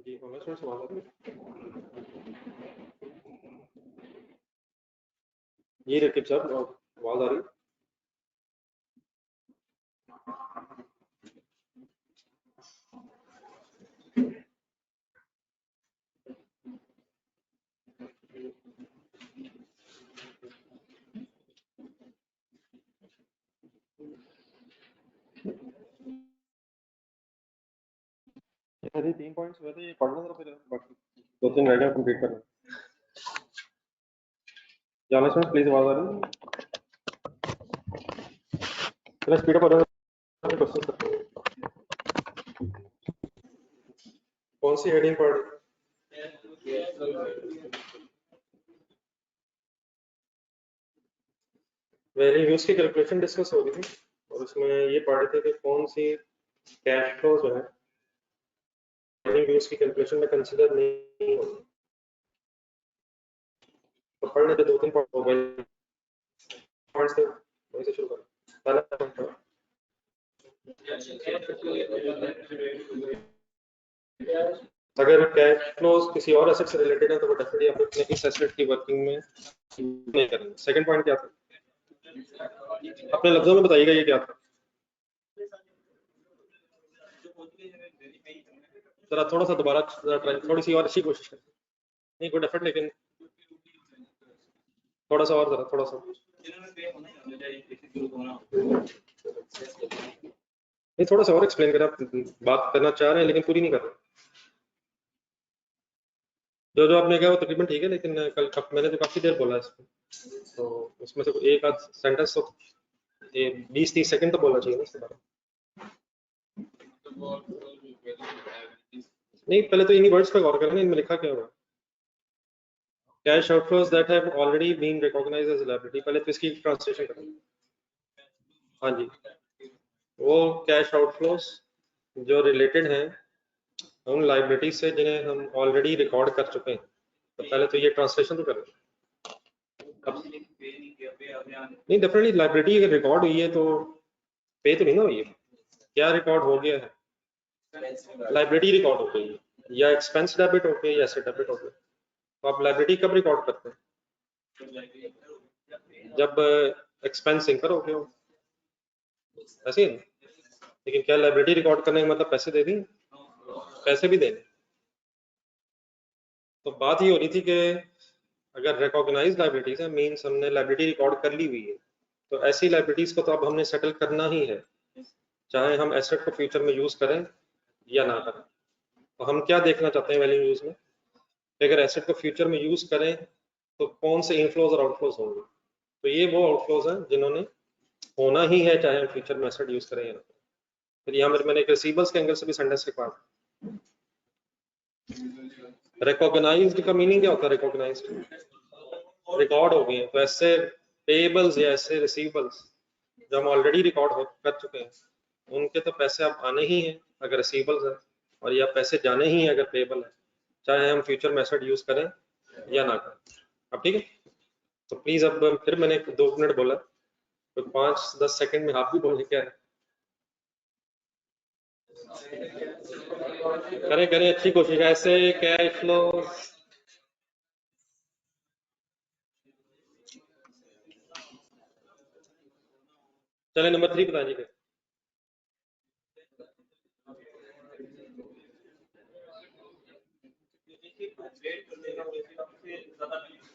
जी हमें थोड़ा सवाल आ रहा है। जी रकीब साहब आवाज आ रही है? अरे 3 पॉइंट्स हुए थे, ये पढ़ना जरा फिर बाकी 2-3 रह गए कंप्लीट करना। जाने से प्लीज आवाज आ रही है? थोड़ा स्पीड अप हो जाए क्वेश्चन करते हैं। कौन सी हेडिंग पढ़ वैल्यूज की कैलकुलेशन डिस्कस हो रही थी और उसमें ये पढ़ रहे थे कि कौन सी कैश फ्लो जो है वैल्यूज की कैलकुलेशन में कंसीडर नहीं होती। तो पढ़ने के 2-3 पॉइंट हो गए, पॉइंट्स थे वहीं से शुरू करें। पहला पॉइंट था अगर कैश फ्लोज किसी और एसेट से रिलेटेड है तो वो डेफिनेटली आप अपने इस एसेट की वर्किंग में नहीं करेंगे। सेकंड पॉइंट क्या था? अपने लफ्जों में बताइएगा ये क्या था? जरा थोड़ा सा दोबारा थोड़ी सी और अच्छी कोशिश करें। नहीं गुड एफर्ट, लेकिन थोड़ा सा और जरा थोड़ा सा नहीं, थोड़ा सा और एक्सप्लेन करें। आप बात करना चाह रहे हैं लेकिन पूरी नहीं कर रहे। जो आपने कहा वो तकरीबन ठीक है, लेकिन कल मैंने तो काफी देर बोला इसमें, तो उसमें से एक आध सेंटेंस तो 20-30 सेकंड तो बोलना चाहिए ना इसके बारे में। नहीं, पहले तो इन्हीं वर्ड्स पे गौर करें, इनमें लिखा क्या हुआ? Cash outflows that have already been recognised as liability. पहले तो इसकी ट्रांसलेशन करें। हाँ जी, वो कैश आउटफ्लोज जो रिलेटेड हैं उन लायबिलिटीज से जिन्हें हम ऑलरेडी रिकॉर्ड कर चुके हैं। तो पहले तो ये ट्रांसलेशन तो करें। नहीं, डेफिनेटली लायबिलिटी अगर रिकॉर्ड हुई है तो पे तो नहीं ना हुई है। क्या रिकॉर्ड हो गया है? लायबिलिटी रिकॉर्ड हो गई है, या एक्सपेंस डेबिट हो गया या एसेट डेबिट हो गया। तो आप लायबिलिटी कब रिकॉर्ड करते हैं? जब एक्सपेंस इंकर हो गया हो, ऐसे ही। लेकिन क्या लायबिलिटी रिकॉर्ड करने का मतलब पैसे दे दी? पैसे भी देने। तो बात ये हो रही थी कि अगर रिकॉग्नाइज लायबिलिटीज है, मींस हमने लायबिलिटी रिकॉर्ड कर ली हुई है, तो ऐसी लायबिलिटीज को तो अब हमने सेटल करना ही है, चाहे हम एसेट को फ्यूचर में यूज करें या ना करें। तो हम क्या देखना चाहते हैं वैल्यू यूज में? अगर एसेट को फ्यूचर में यूज करें तो कौन से इनफ्लोज और आउटफ्लोज होंगे? तो ये वो आउटफ्लोज हैं जिन्होंने होना ही है, चाहे हम फ्यूचर में एसेट यूज करें या ना। फिर यहाँ मैंने एक रिसीवर्स के एंगल से भी सेंटेंस लिखवा। रिकॉग्नाइज्ड का मीनिंग क्या होता है? रिकॉग्नाइज्ड रिकॉर्ड हो गए हैं, तो ऐसे पेबल्स या ऐसे रिसीवेबल्स जो हम ऑलरेडी रिकॉर्ड कर चुके हैं उनके तो पैसे अब आने ही हैं अगर रिसीवेबल्स है, और या पैसे जाने ही हैं अगर पेबल है, चाहे हम फ्यूचर में एसेट यूज करें या ना करें। अब ठीक है, तो प्लीज अब फिर मैंने 2 मिनट बोला, तो 5-10 सेकंड में आप भी बोले क्या है। करें करें, अच्छी कोशिश है। ऐसे कैश फ्लो चले, नंबर 3 बताइए।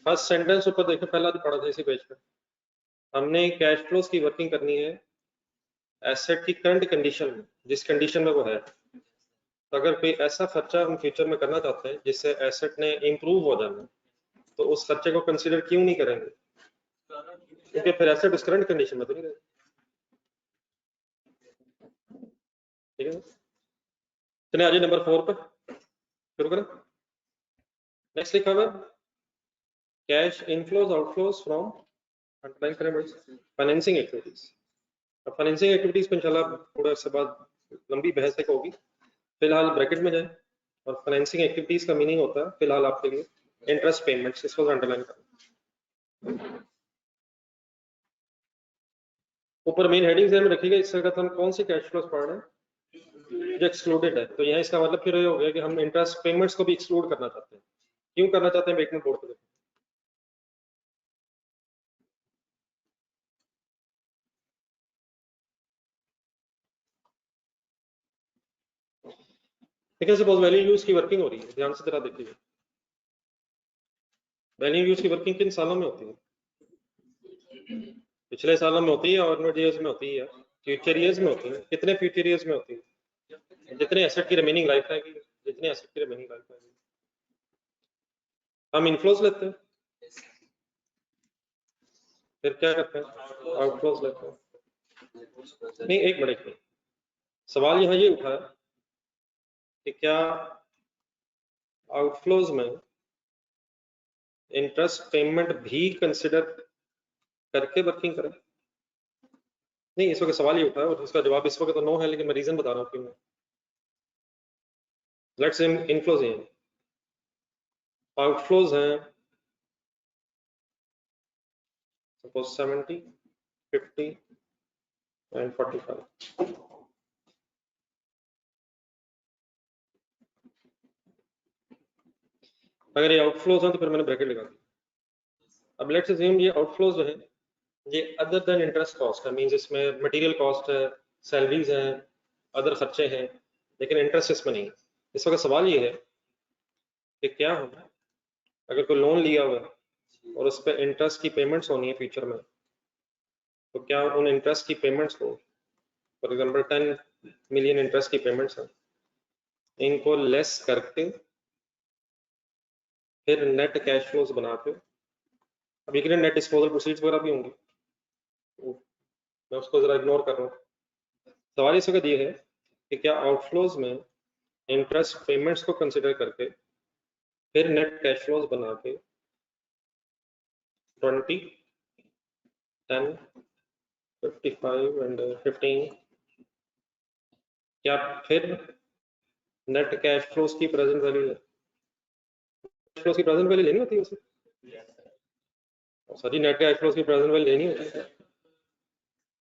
फर्स्ट सेंटेंस ऊपर देखो, पहला तो पढ़ा था इसी पेज पे। हमने कैश फ्लोज की वर्किंग करनी है एसेट की करंट कंडीशन में, जिस कंडीशन में वो है। तो अगर कोई ऐसा खर्चा हम फ्यूचर में करना चाहते हैं जिससे एसेट ने इम्प्रूव हो जाना, तो उस खर्चे को कंसीडर क्यों नहीं करेंगे? क्योंकि फिर एसेट उस करंट कंडीशन में तो नहीं रहेगा। ठीक है, चलिए आज नंबर 4 पर शुरू करें। नेक्स्ट लिखा हुआ cash inflows outflows from underline करें फाइनेंसिंग एक्टिविटीज। अब फाइनेंसिंग एक्टिविटीज पर इंशाल्लाह थोड़ा सा बाद लंबी बहस एक होगी, फिलहाल ब्रैकेट में जाए। और फाइनेंसिंग एक्टिविटीज का मीनिंग होता है फिलहाल आपके लिए इंटरेस्ट पेमेंट्स, इसको अंडरलाइन करें। ऊपर मेन हेडिंग में रखिएगा। इससे हम कौन सी कैश फ्लोज पढ़ रहे हैं? जो एक्सक्लूडेड है, तो यहाँ इसका मतलब फिर ये हो गया कि हम इंटरेस्ट पेमेंट्स को भी एक्सक्लूड करना चाहते हैं। क्यों करना चाहते हैं, एक मिनट बोर्ड पे देखो। देखिए सपोज वैल्यू यूज की वर्किंग हो रही है, ध्यान से जरा देखिए। वैल्यू यूज की वर्किंग किन सालों में होती है? पिछले सालों में होती है, ऑनवर्ड ईयर्स में होती है, फ्यूचर ईयर्स में होती है। कितने फ्यूचर ईयर्स में होती है? जितने एसेट की रिमेनिंग लाइफ है, जितने एसेट की रिमेनिंग लाइफ है। हम इनफ्लोज लेते हैं, फिर क्या करते हैं, आउटफ्लोज लेते हैं। नहीं, एक मिनट, सवाल यहाँ ये उठा है कि क्या आउटफ्लोज में इंटरेस्ट पेमेंट भी कंसिडर करके वर्किंग करें? नहीं, इस वक्त सवाल ये उठा है और इसका जवाब इस वक्त तो नो है, लेकिन मैं रीजन बता रहा हूँ क्यों। लेट्स से इनफ्लोज हैं, आउटफ्लोज हैं सपोज 70, 50 एंड 45। अगर ये आउटफ्लोज हैं तो फिर मैंने ब्रैकेट लगा दिया। अब लेट्स अज्यूम ये आउटफ्लोज जो है ये अदर देन इंटरेस्ट कॉस्ट है, मींस इसमें मटेरियल कॉस्ट है, सैलरीज हैं, अदर खर्चे हैं, लेकिन इंटरेस्ट इसमें नहीं है। इस वक्त सवाल ये है कि क्या होगा अगर कोई लोन लिया हुआ है और उस पर इंटरेस्ट की पेमेंट्स होनी है फ्यूचर में, तो क्या उन इंटरेस्ट की पेमेंट्स को, फॉर एग्जांपल 10 मिलियन इंटरेस्ट की पेमेंट्स हैं, इनको लेस करके फिर नेट कैश फ्लोज बना के, अब ये नेट डिस्पोजल प्रोसीड्स वगैरह भी होंगी, मैं उसको जरा इग्नोर कर रहा हूँ। सवाल इस वक्त ये है कि क्या आउटफ्लोज में इंटरेस्ट पेमेंट्स को कंसिडर करके फिर नेट कैश फ्लोज बना के 20, 10, 55 एंड 15, क्या फिर नेट कैश फ्लोज की प्रेजेंट वैल्यू है, कैश फ्लोज की प्रेजेंट वैल्यू लेनी होती है उसे, सॉरी नेट कैश फ्लोज की प्रेजेंट वैल्यू लेनी होती है।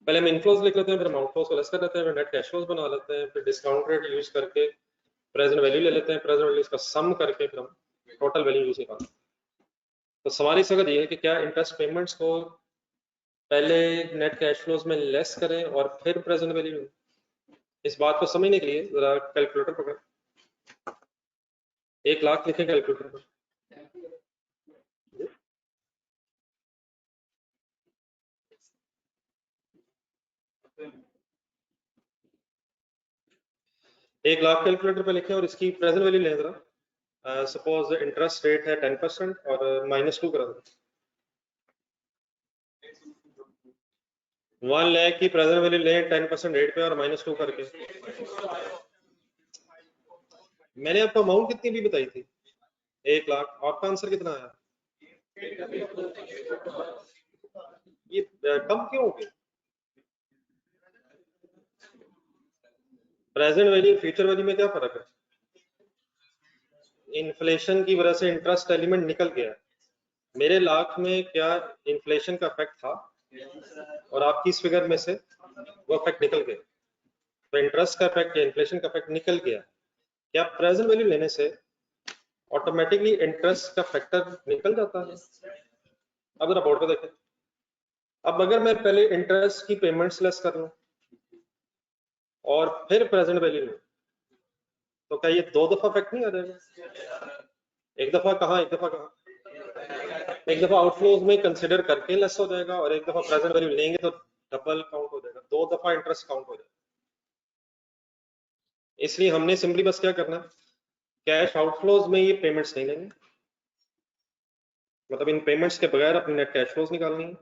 पहले हम इनफ्लोज लिख लेते हैं, फिर हम आउटफ्लोज को लेस कर लेते हैं, फिर नेट कैश फ्लोज बना लेते हैं, फिर डिस्काउंट रेट यूज करके प्रेजेंट वैल्यू ले लेते हैं, प्रेजेंट वैल्यू का सम करके फिर हम टोटल वैल्यू यूज निकालते हैं। तो सवाल इस वक्त ये है कि क्या इंटरेस्ट पेमेंट्स को पहले नेट कैश फ्लोज में लेस करें और फिर प्रेजेंट वैल्यू। इस बात को समझने के लिए जरा कैलकुलेटर पकड़ें, 1 लाख लिखें कैलकुलेटर पर। एक लाख कैलकुलेटर पे लिखें और इसकी प्रेजेंट वैल्यू लें जरा। सपोज इंटरेस्ट रेट है 10% और -2 करा दें। 1 लाख की प्रेजेंट वैल्यू लें 10% रेट पे और -2 करके। मैंने आपको अमाउंट कितनी भी बताई थी, 1 लाख। आपका आंसर कितना आया? ये कम क्यों हो गया? प्रेजेंट वैल्यू फ्यूचर वैल्यू में क्या फर्क है? इन्फ्लेशन की वजह से इंटरेस्ट एलिमेंट निकल गया। मेरे लाख में क्या इन्फ्लेशन का इफेक्ट था और आपकी इस फिगर में से वो इफेक्ट निकल गया, तो इंटरेस्ट का इफेक्ट या इन्फ्लेशन का इफेक्ट निकल गया। क्या प्रेजेंट वैल्यू लेने से ऑटोमेटिकली इंटरेस्ट का फैक्टर निकल जाता है? अब जरा बोर्ड पे देखें। अब अगर मैं पहले इंटरेस्ट की पेमेंट्स लेस कर लूं और फिर प्रेजेंट वैल्यू लूं, तो क्या ये 2 दफा इफेक्ट नहीं आ जाएगा? एक दफा कहाँ, एक दफा कहाँ? एक दफा आउटफ्लोज में कंसिडर करके लेस हो जाएगा और एक दफा प्रेजेंट वैल्यू लेंगे तो डबल काउंट हो जाएगा, 2 दफा इंटरेस्ट काउंट हो जाएगा। इसलिए हमने सिंपली बस क्या करना, कैश आउटफ्लोज में ये पेमेंट्स नहीं लेंगे, मतलब इन पेमेंट्स के बगैर अपनी नेट कैश फ्लोज निकालनी है,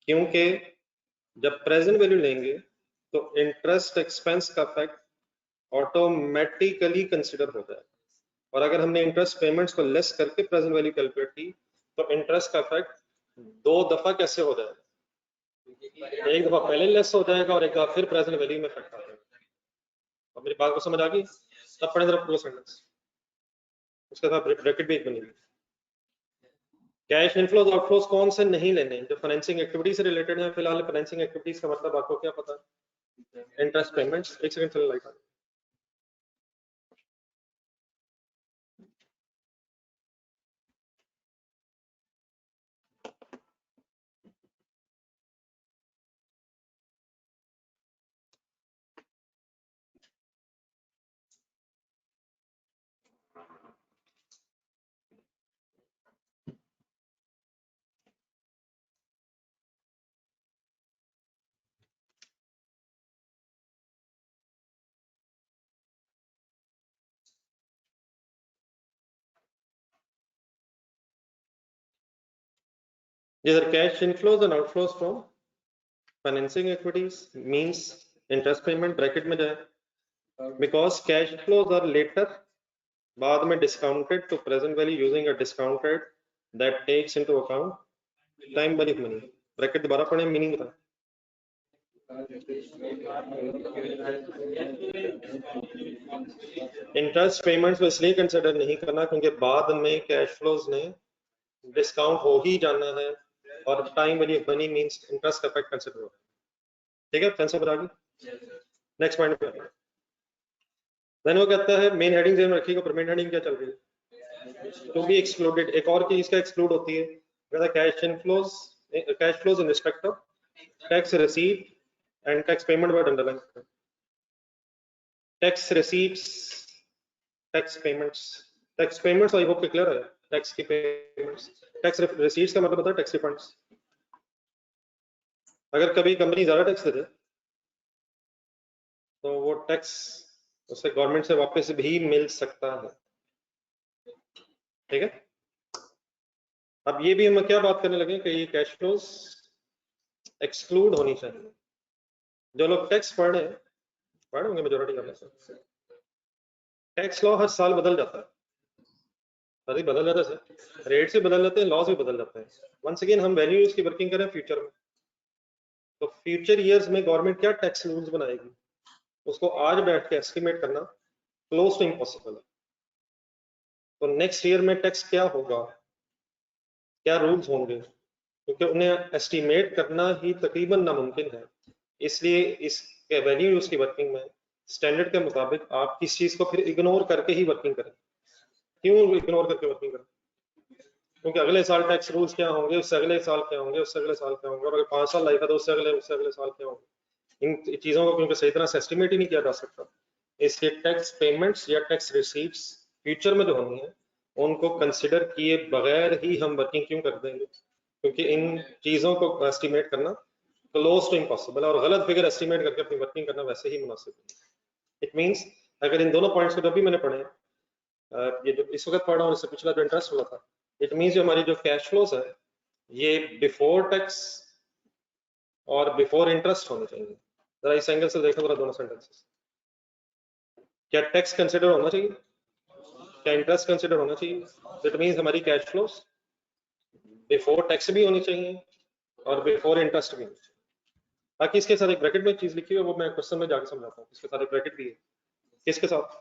क्योंकि जब प्रेजेंट वैल्यू लेंगे तो इंटरेस्ट एक्सपेंस का इफेक्ट ऑटोमेटिकली कंसिडर हो जाएगा, और अगर हमने इंटरेस्ट पेमेंट्स को लेस करके प्रेजेंट वैल्यू कैलकुलेट की तो इंटरेस्ट का इफेक्ट 2 दफा कैसे हो जाएगा? एक दफा पहले लेस हो जाएगा और एक दफा फिर प्रेजेंट वैल्यू में इफेक्ट आ जाएगा। अब मेरी बात को समझ आ गई? तब पढ़े जरा पूरा सेंटेंस, उसके साथ ब्रैकेट भी एक बनेगी। कैश इनफ्लोज आउटफ्लोज कौन से नहीं लेने, जो फाइनेंसिंग एक्टिविटी से रिलेटेड है। फिलहाल फाइनेंसिंग एक्टिविटीज का मतलब आपको क्या पता है? Interest payments. एक सेकंड चलो लाइट आ These are cash inflows and outflows from financing activities, means interest payment bracket में जाए, because cash flows are later बाद में discounted to present value using a discount rate that takes into account time value of money. Bracket दोबारा पढ़े, meaning बता। Interest payments को इसलिए consider नहीं करना क्योंकि बाद में कैश फ्लोज ने डिस्काउंट हो ही जाना है और time value of money means interest effect consider होगा। ठीक है, कंसेप्ट आ गई। नेक्स्ट पॉइंट पे देन वो कहता है मेन हेडिंग जेन रखिएगा, पर मेन हेडिंग क्या चल रही है, टू बी एक्सक्लूडेड। एक और चीज का एक्सक्लूड होती है, कहता है cash inflows, cash flows in respect of tax receipt and tax payment word underline, tax receipts, tax payments I hope clear है। टैक्स की पेमेंट्स, टैक्स रिसीट्स का मतलब होता है टैक्स रिफंड्स। अगर कभी कंपनी ज्यादा टैक्स दे दे तो वो टैक्स उसे गवर्नमेंट से वापस भी मिल सकता है। ठीक है, अब ये भी हम क्या बात करने लगे कि ये कैश फ्लोज एक्सक्लूड होनी चाहिए। जो लोग टैक्स पढ़े होंगे मेजोरिटी का पैसा, टैक्स लॉ हर साल बदल जाता है, अरे बदल जाता है, रेट से बदल जाते हैं, लॉज भी बदल जाते हैं। वंस अगेन हम वैल्यूज की वर्किंग करें फ्यूचर में, तो फ्यूचर ईयर्स में गवर्नमेंट क्या टैक्स रूल्स बनाएगी, उसको आज बैठ के एस्टिमेट करना क्लोज टू इम्पॉसिबल है। तो नेक्स्ट ईयर में टैक्स क्या होगा, क्या रूल्स होंगे, क्योंकि उन्हें एस्टिमेट करना ही तकरीबन नामुमकिन है। इसलिए इस वैल्यूज की वर्किंग में स्टैंडर्ड के मुताबिक आप किस चीज को फिर इग्नोर करके ही वर्किंग करें। क्यों इग्नोर करके वर्किंग करें? क्योंकि अगले साल टैक्स रूल्स क्या होंगे, उससे अगले साल क्या होंगे, उससे अगले साल क्या होंगे, और अगर 5 साल लाइफ है तो उससे अगले साल क्या होंगे। इन चीजों को क्योंकि सही तरह से एस्टिमेट ही नहीं किया जा सकता, इसलिए टैक्स पेमेंट्स या टैक्स रिसीट्स फ्यूचर में जो होनी है उनको कंसिडर किए बगैर ही हम वर्किंग क्यों कर देंगे, क्योंकि इन चीजों को एस्टिमेट करना क्लोज टू इम्पॉसिबल है, और गलत फिगर एस्टिमेट करके अपनी वर्किंग करना वैसे ही मुनासिब है। इट मींस अगर इन दोनों पॉइंट्स को जब भी मैंने पढ़े, ये जो इस वक्त पढ़ रहा हूँ, इससे पिछला जो इंटरेस्ट हुआ था, इट मींस जो हमारी जो कैश फ्लोज है ये बिफोर टैक्स और बिफोर इंटरेस्ट होने चाहिए। जरा इस एंगल से देखो जरा दोनों सेंटेंसेस, क्या टैक्स कंसिडर होना चाहिए, क्या इंटरेस्ट कंसिडर होना चाहिए। इट मींस हमारी कैश फ्लोज बिफोर टैक्स भी होनी चाहिए और बिफोर इंटरेस्ट भी होनी चाहिए। बाकी इसके साथ एक ब्रैकेट में चीज लिखी है, वो मैं क्वेश्चन में जाकर समझाता हूँ। इसके साथ एक ब्रैकेट भी है, किसके साथ,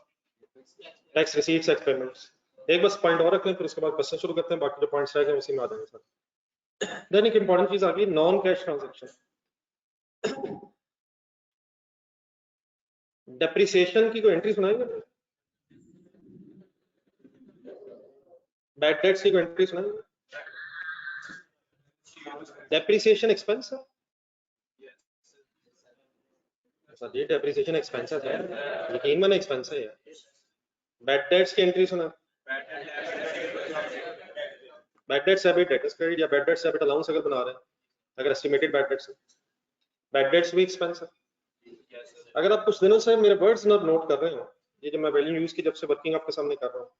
टैक्स रिसीट्स, टैक्स पेमेंट्स। एक बस पॉइंट और रख लें, फिर उसके बाद क्वेश्चन शुरू करते हैं, बाकी जो पॉइंट्स रह गए उसी में आ जाएंगे सर। देन एक इंपॉर्टेंट चीज आ गई, नॉन कैश ट्रांजैक्शन। डेप्रिसिएशन की कोई एंट्री सुनाएंगे, बैड डेट्स की कोई एंट्री सुनाएंगे, डेप्रिसिएशन एक्सपेंस है सर, ये डेप्रिसिएशन एक्सपेंस है, यकीन माने एक्सपेंस है। बैड डेट्स की एंट्री सुना, bad debts debit, debtors credit या बैड डेट्स डेबिट अलाउंस अगर बना रहे हैं, अगर एस्टिमेटेड बैड डेट्स है, बैड डेट्स भी एक्सपेंस है। अगर आप कुछ दिनों से मेरे वर्ड्स नोट कर रहे हो, ये जो मैं वैल्यू यूज की जब से वर्किंग आपके सामने कर रहा हूँ,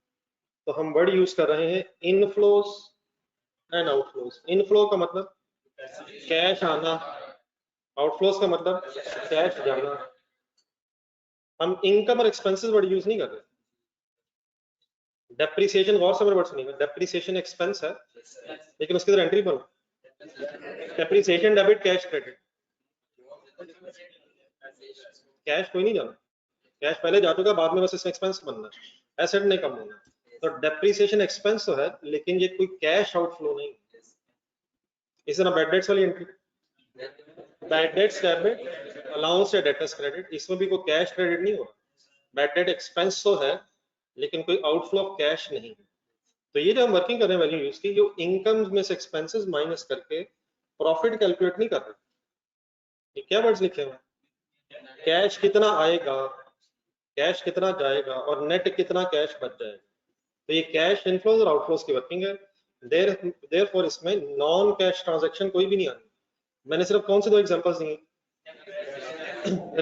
तो हम वर्ड यूज कर रहे हैं इनफ्लोज एंड आउटफ्लोज। इनफ्लो का मतलब कैश आना, आउटफ्लोज का मतलब कैश जाना। हम इनकम और एक्सपेंसेस वर्ड यूज नहीं कर रहे। डेप्रिसिएशन गौर से मेरे वर्ड सुनिएगा, डेप्रिसिएशन एक्सपेंस है लेकिन उसकी तरह एंट्री बनो, depreciation debit, cash credit. Cash कोई नहीं जाना, कैश पहले जा चुका, बाद में बस इसमें एक्सपेंस बनना है, एसेट नहीं कम होना। तो डेप्रिसिएशन एक्सपेंस तो है लेकिन ये कोई कैश आउटफ्लो नहीं। इस तरह बैड डेट्स वाली entry, bad debts debit, allowance या डेटर्स क्रेडिट, इसमें भी कोई कैश क्रेडिट नहीं हो रहा। बैड डेट एक्सपेंस तो है लेकिन कोई आउटफ्लो ऑफ कैश नहीं है। तो ये जो हम वर्किंग कर रहे हैं वैल्यू यूज की, जो इनकम में से एक्सपेंसेस माइनस करके प्रॉफिट कैलकुलेट नहीं कर रहे। ये क्या वर्ड्स लिखे हुए हैं, कैश कितना आएगा, कैश कितना जाएगा और नेट कितना कैश बच जाएगा। तो ये कैश इनफ्लोज और आउटफ्लोज की वर्किंग है। देयरफॉर इसमें नॉन कैश ट्रांजैक्शन कोई भी नहीं आनी। मैंने सिर्फ कौन से दो एग्जांपल्स दिए,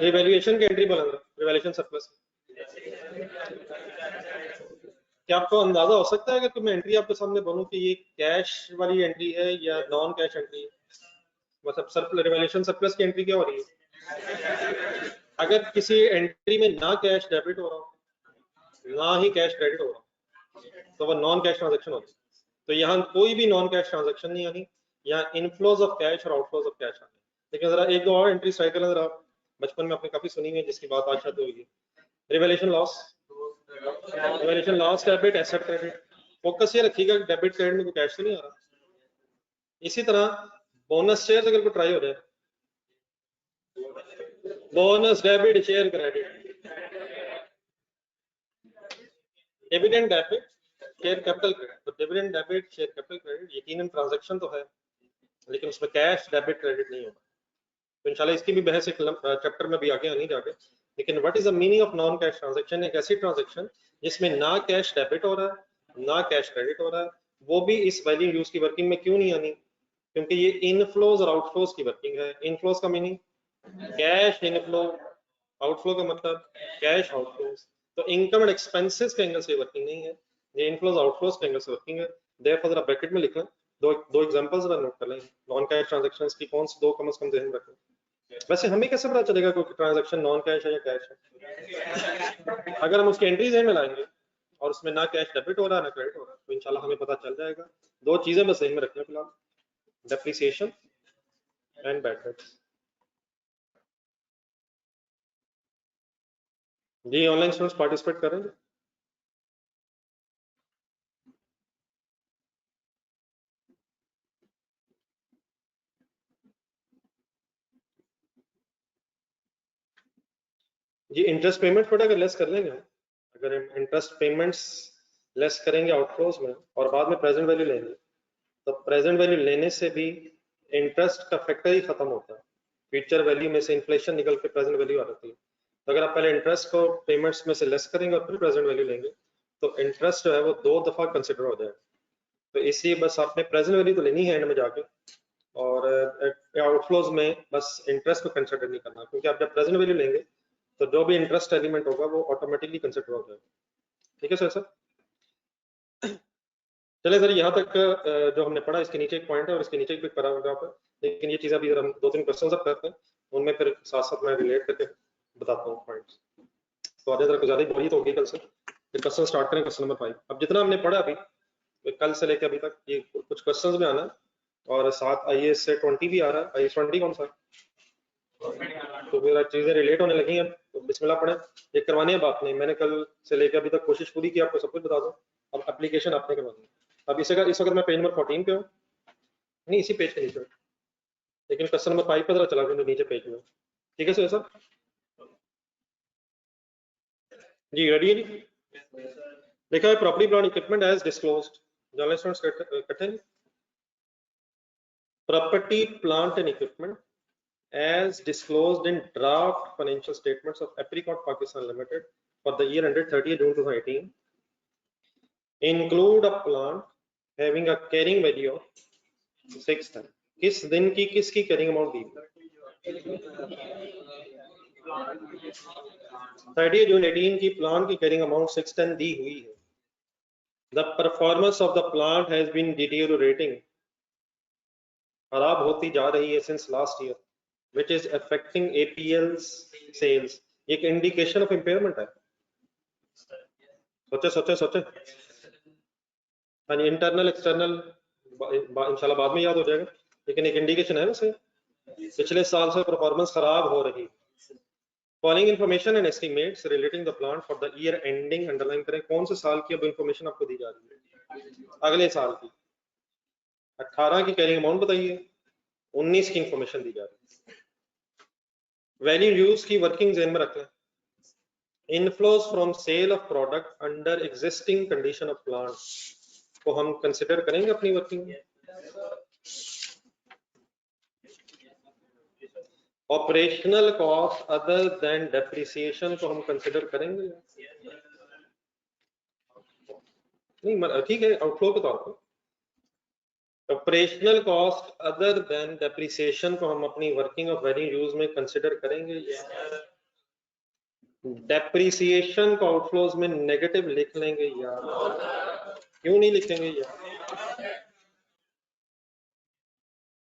रिवैल्यूएशन की एंट्री बोला, रिवैल्यूएशन सरप्लस, क्या आपको अंदाजा हो सकता है कि मैं एंट्री आपके सामने बोलूं कि ये कैश वाली एंट्री है या नॉन कैश एंट्री है? मतलब रिवैल्यूएशन सरप्लस की एंट्री क्या हो रही है? अगर किसी एंट्री में ना कैश डेबिट हो रहा हो ना ही कैश क्रेडिट हो रहा हो तो वह नॉन कैश ट्रांजेक्शन होती है। तो यहाँ कोई भी नॉन कैश ट्रांजेक्शन नहीं आनी, यहाँ इनफ्लोज ऑफ कैश और आउटफ्लोज ऑफ कैश आनी। लेकिन जरा एक दो और एंट्री ट्राई करें जरा, बचपन में आपने काफी सुनी हुई है जिसकी बात आज शायद हुई है। Revaluation loss, revaluation loss debit asset credit, focus ये रखिएगा कि डेबिट क्रेडिट में कोई कैश तो नहीं आ रहा। इसी तरह बोनस शेयर अगर कोई ट्राई हो जाए, bonus debit share credit, dividend debit share capital credit. तो dividend debit share capital credit यकीनन ट्रांजैक्शन तो है लेकिन उसमें कैश डेबिट क्रेडिट नहीं होगा। तो इंशाल्लाह इसकी भी बहस एक चैप्टर में भी आगे आनी जाके। लेकिन what is the meaning of non cash transaction? एक ऐसी ट्रांजैक्शन जिसमें ना कैश डेबिट हो रहा है ना कैश क्रेडिट हो रहा है, वो भी इस वैल्यू यूज की वर्किंग में क्यों नहीं आनी? क्योंकि ये इनफ्लोज और आउटफ्लोज की वर्किंग है। इनफ्लोज का मीनिंग कैश इनफ्लो, आउटफ्लो का मतलब कैश आउटफ्लोज। तो इनकम एंड एक्सपेंसेस के एंगल से वर्किंग नहीं है, ये इनफ्लोज आउटफ्लोज के एंगल से वर्किंग है। देयरफॉर जरा ब्रैकेट में लिख लें, दो एग्जांपल्स जरा नोट कर लें नॉन कैश ट्रांजैक्शंस की, कौन सी दो कम से कम ध्यान रखें। वैसे हमें कैसे पता चलेगा कोई ट्रांजैक्शन नॉन कैश है या कैश है? अगर हम उसकी एंट्रीज में लाएंगे और उसमें ना कैश डेबिट हो रहा है ना क्रेडिट हो रहा है तो इंशाल्लाह हमें पता चल जाएगा। दो चीजें बस ध्यान में रखना फिलहाल, डेप्रिसिएशन एंड बैड डेट्स। जी ऑनलाइन स्टूडेंट्स पार्टिसिपेट करेंगे। जी इंटरेस्ट पेमेंट थोड़ा अगर लेस कर लेंगे, अगर हम इंटरेस्ट पेमेंट्स लेस करेंगे आउटफ्लोज में और बाद में प्रेजेंट वैल्यू लेंगे, तो प्रेजेंट वैल्यू लेने से भी इंटरेस्ट का फैक्टर ही खत्म होता है। फ्यूचर वैल्यू में से इन्फ्लेशन निकल के प्रेजेंट वैल्यू आ जाती है। तो अगर आप पहले इंटरेस्ट को पेमेंट्स में से लेस करेंगे और फिर प्रेजेंट वैल्यू लेंगे तो इंटरेस्ट जो है वो दो दफा कंसिडर हो जाएगा। तो इसलिए बस आपने प्रेजेंट वैल्यू तो लेनी है एंड में जाके, और आउटफ्लोज में बस इंटरेस्ट को कंसिडर नहीं करना, क्योंकि आप जब प्रेजेंट वैल्यू लेंगे तो जो भी इंटरेस्ट एलिमेंट होगा वो ऑटोमेटिकली कंसिडर हो जाएगा। ठीक है सर? चले सर यहाँ तक जो हमने पढ़ा इसके नीचे एक पॉइंट है और इसके नीचे एक पैराग्राफ है, लेकिन ये चीज़ अभी हम दो तीन क्वेश्चन अब करते हैं, उनमें फिर साथ साथ मैं रिलेट करके बताता हूँ पॉइंट्स। तो आज तरह ज़्यादा ही बोली तो होगी कल से। फिर क्वेश्चन स्टार्ट करें क्वेश्चन नंबर 5। अब जितना हमने पढ़ा अभी कल से लेकर अभी तक, ये कुछ क्वेश्चन में आना है और साथ IAS से 20 भी आ रहा है। IAS 20 कौन सा? तो फिर चीजें रिलेट होने लगी हैं, तो बिस्मिल्लाह पढ़े। ये करवानी है बात नहीं, मैंने कल से लेकर अभी तक कोशिश पूरी की आपको सब कुछ बता दूं। अब एप्लीकेशन आपने करवानी है। अब इस वक्त मैं पेज नंबर 14 पे हूँ, नहीं इसी पेज के नीचे, लेकिन क्वेश्चन नंबर 5 पे जरा चला गया नीचे पेज में। ठीक है सर? जी रेडी है जी? देखा है property plant equipment as disclosed, journalist इकट्ठे। Property plant and equipment as disclosed in draft financial statements of Apricot Pakistan Limited for the year ended 30th June 2018 include a plant having a carrying value of 6 ton। किस दिन की किसकी carrying amount दी? 30 जून 18 की plant की carrying amount 6 ton दी हुई है। The performance of the plant has been deteriorating, खराब होती जा रही है since last year, which is affecting APL's sales। एक इंडिकेशन ऑफ इम्पेयरमेंट है। सोचे सोचे सोचे। हाँ जी, इंटरनल एक्सटर्नल इंशाल्लाह बाद में याद हो जाएगा, लेकिन एक इंडिकेशन है वैसे पिछले साल से परफॉर्मेंस खराब हो रही। Following information and estimates relating the plant for the year ending, underline करें कौन से साल की अब इन्फॉर्मेशन आपको दी जा रही है? अगले साल की। 18 की कैरिंग अमाउंट बताइए, 19 की इंफॉर्मेशन दी जा रही है। वैल्यू यूज की वर्किंग ज़हन में रखें। Inflows from sale of product under existing condition of plant को हम कंसिडर करेंगे अपनी वर्किंग में। Operational cost other than depreciation को हम कंसिडर करेंगे नहीं? ठीक है, आउटफ्लो के तौर पर operational cost other than depreciation को हम अपनी वर्किंग ऑफ वैल्यू यूज में कंसिडर करेंगे। डेप्रिसिएशन को आउटफ्लोज में नेगेटिव लिख लेंगे यार, क्यों नहीं लिखेंगे यार?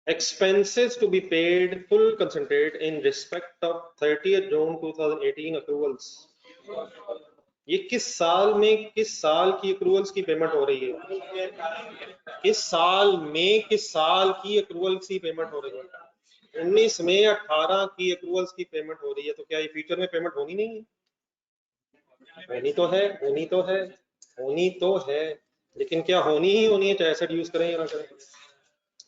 Expenses to be paid full concentrate in respect of 30th June 2018 accruals. ये किस साल में किस साल की accruals की पेमेंट हो रही है? किस साल में किस साल की accruals की पेमेंट हो रही है? 19 में 18 की accruals की पेमेंट हो रही है, तो क्या ये फ्यूचर में पेमेंट होनी नहीं है? होनी तो है, होनी तो है, होनी तो है, लेकिन क्या होनी ही होनी है, चाहे एसेट यूज करें या ना करें?